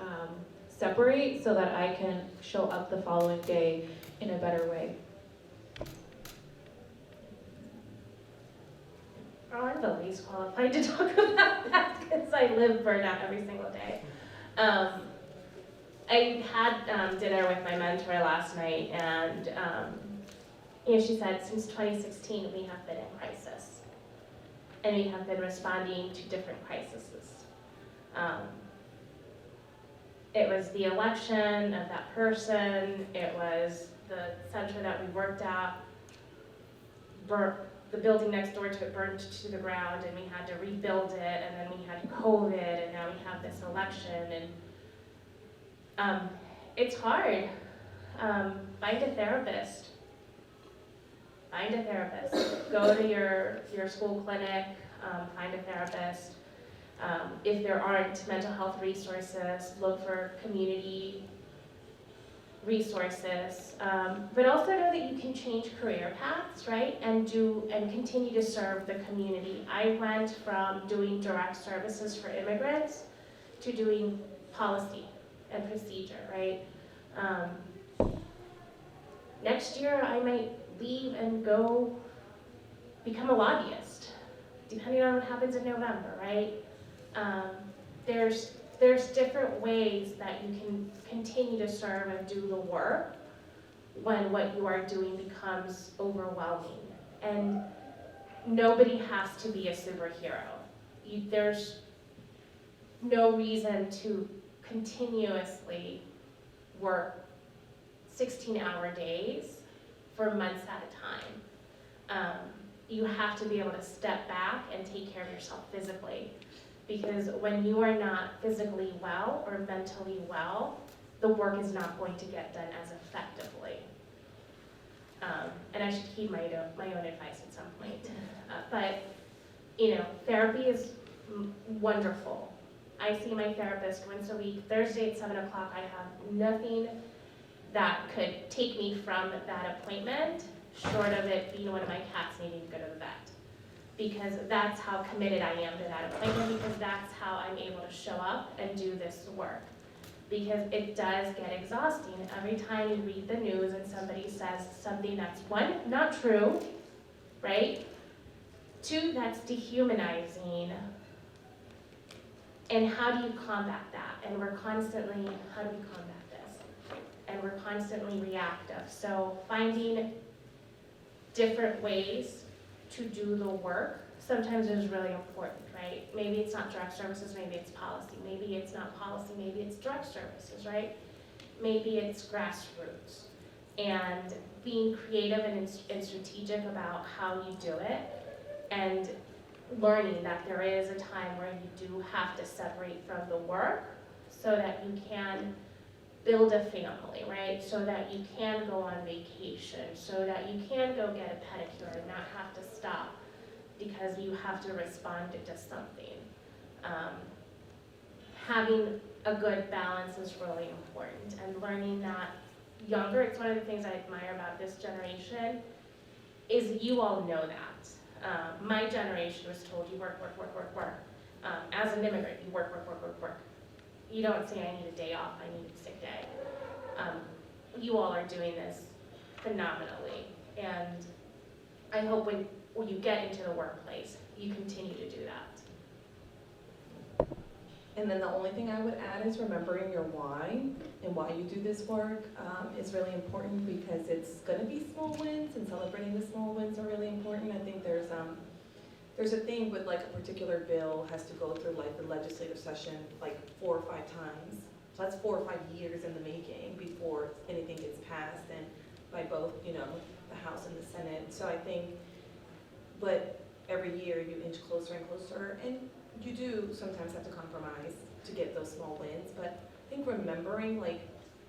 separate so that I can show up the following day in a better way. Oh, I'm the least qualified to talk about that because I live burnout every single day. I had dinner with my mentor last night, and she said since 2016 we have been in crisis, and we have been responding to different crises. It was the election of that person, it was the center that we worked at, the building next door to it burned to the ground and we had to rebuild it, and then we had COVID, and now we have this election, and it's hard. Find a therapist. Go to your school clinic, find a therapist. If there aren't mental health resources, look for community resources, but also know that you can change career paths, right? And continue to serve the community. I went from doing direct services for immigrants to doing policy and procedure, right? Next year I might leave and go become a lobbyist, depending on what happens in November, right? There's different ways that you can continue to serve and do the work when what you are doing becomes overwhelming. And nobody has to be a superhero. There's no reason to continuously work 16-hour days for months at a time. You have to be able to step back and take care of yourself physically. Because when you are not physically well or mentally well, the work is not going to get done as effectively. And I should heed my own advice at some point. But therapy is wonderful. I see my therapist once a week. Thursday at 7 o'clock, I have nothing that could take me from that appointment, short of it being one of my cats needing to go to the vet. Because that's how committed I am to that appointment, because that's how I'm able to show up and do this work. Because it does get exhausting every time you read the news and somebody says something that's, one, not true, right? Two, that's dehumanizing. And how do you combat that? And we're constantly, how do we combat this? And we're constantly reactive. So finding different ways to do the work sometimes is really important, right? Maybe it's not direct services, maybe it's policy. Maybe it's not policy, maybe it's direct services, right? Maybe it's grassroots. And being creative and strategic about how you do it, and learning that there is a time where you do have to separate from the work so that you can build a family, right? So that you can go on vacation, so that you can go get a pedicure and not have to stop because you have to respond to something. Having a good balance is really important, and learning that younger, it's one of the things I admire about this generation, is you all know that. My generation was told you work, work, work, work, work. As an immigrant, you work, work, work, work, work. You don't say, I need a day off, I need a sick day. You all are doing this phenomenally, and I hope when you get into the workplace, you continue to do that. And then the only thing I would add is remembering your why and why you do this work is really important, because it's going to be small wins, and celebrating the small wins are really important. I think there's a thing with like a particular bill has to go through like the legislative session like 4 or 5 times. So that's 4 or 5 years in the making before anything gets passed, and by both, you know, the House and the Senate. So I think, but every year you inch closer and closer, and you do sometimes have to compromise to get those small wins, but I think remembering like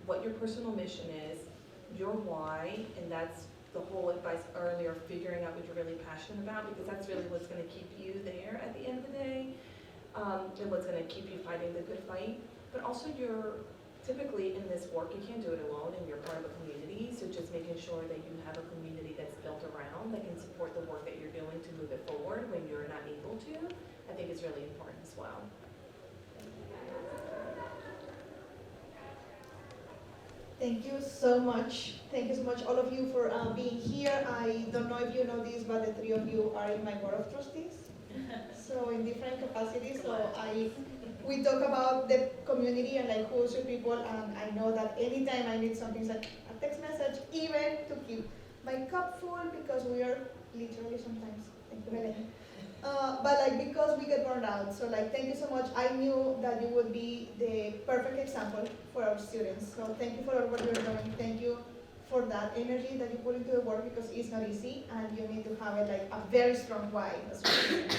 what your personal mission is, your why, and that's the whole advice earlier, figuring out what you're really passionate about, because that's really what's going to keep you there at the end of the day, and what's going to keep you fighting the good fight. But also you're typically in this work, you can't do it alone, and you're part of a community, so just making sure that you have a community that's built around that can support the work that you're doing to move it forward when you're not able to, I think is really important as well. Thank you so much. Thank you so much, all of you, for being here. I don't know if you know this, but the 3 of you are in my board of trustees. So in different capacities. So we talk about the community and like who's your people, and I know that anytime I need something, it's like a text message, even to keep my cup full, because we are literally sometimes. Thank you, Helany. But like because we get burned out, so like thank you so much. I knew that you would be the perfect example for our students. So thank you for all what you're doing. Thank you for that energy that you put into the work, because it's not easy, and you need to have it like a very strong why as well.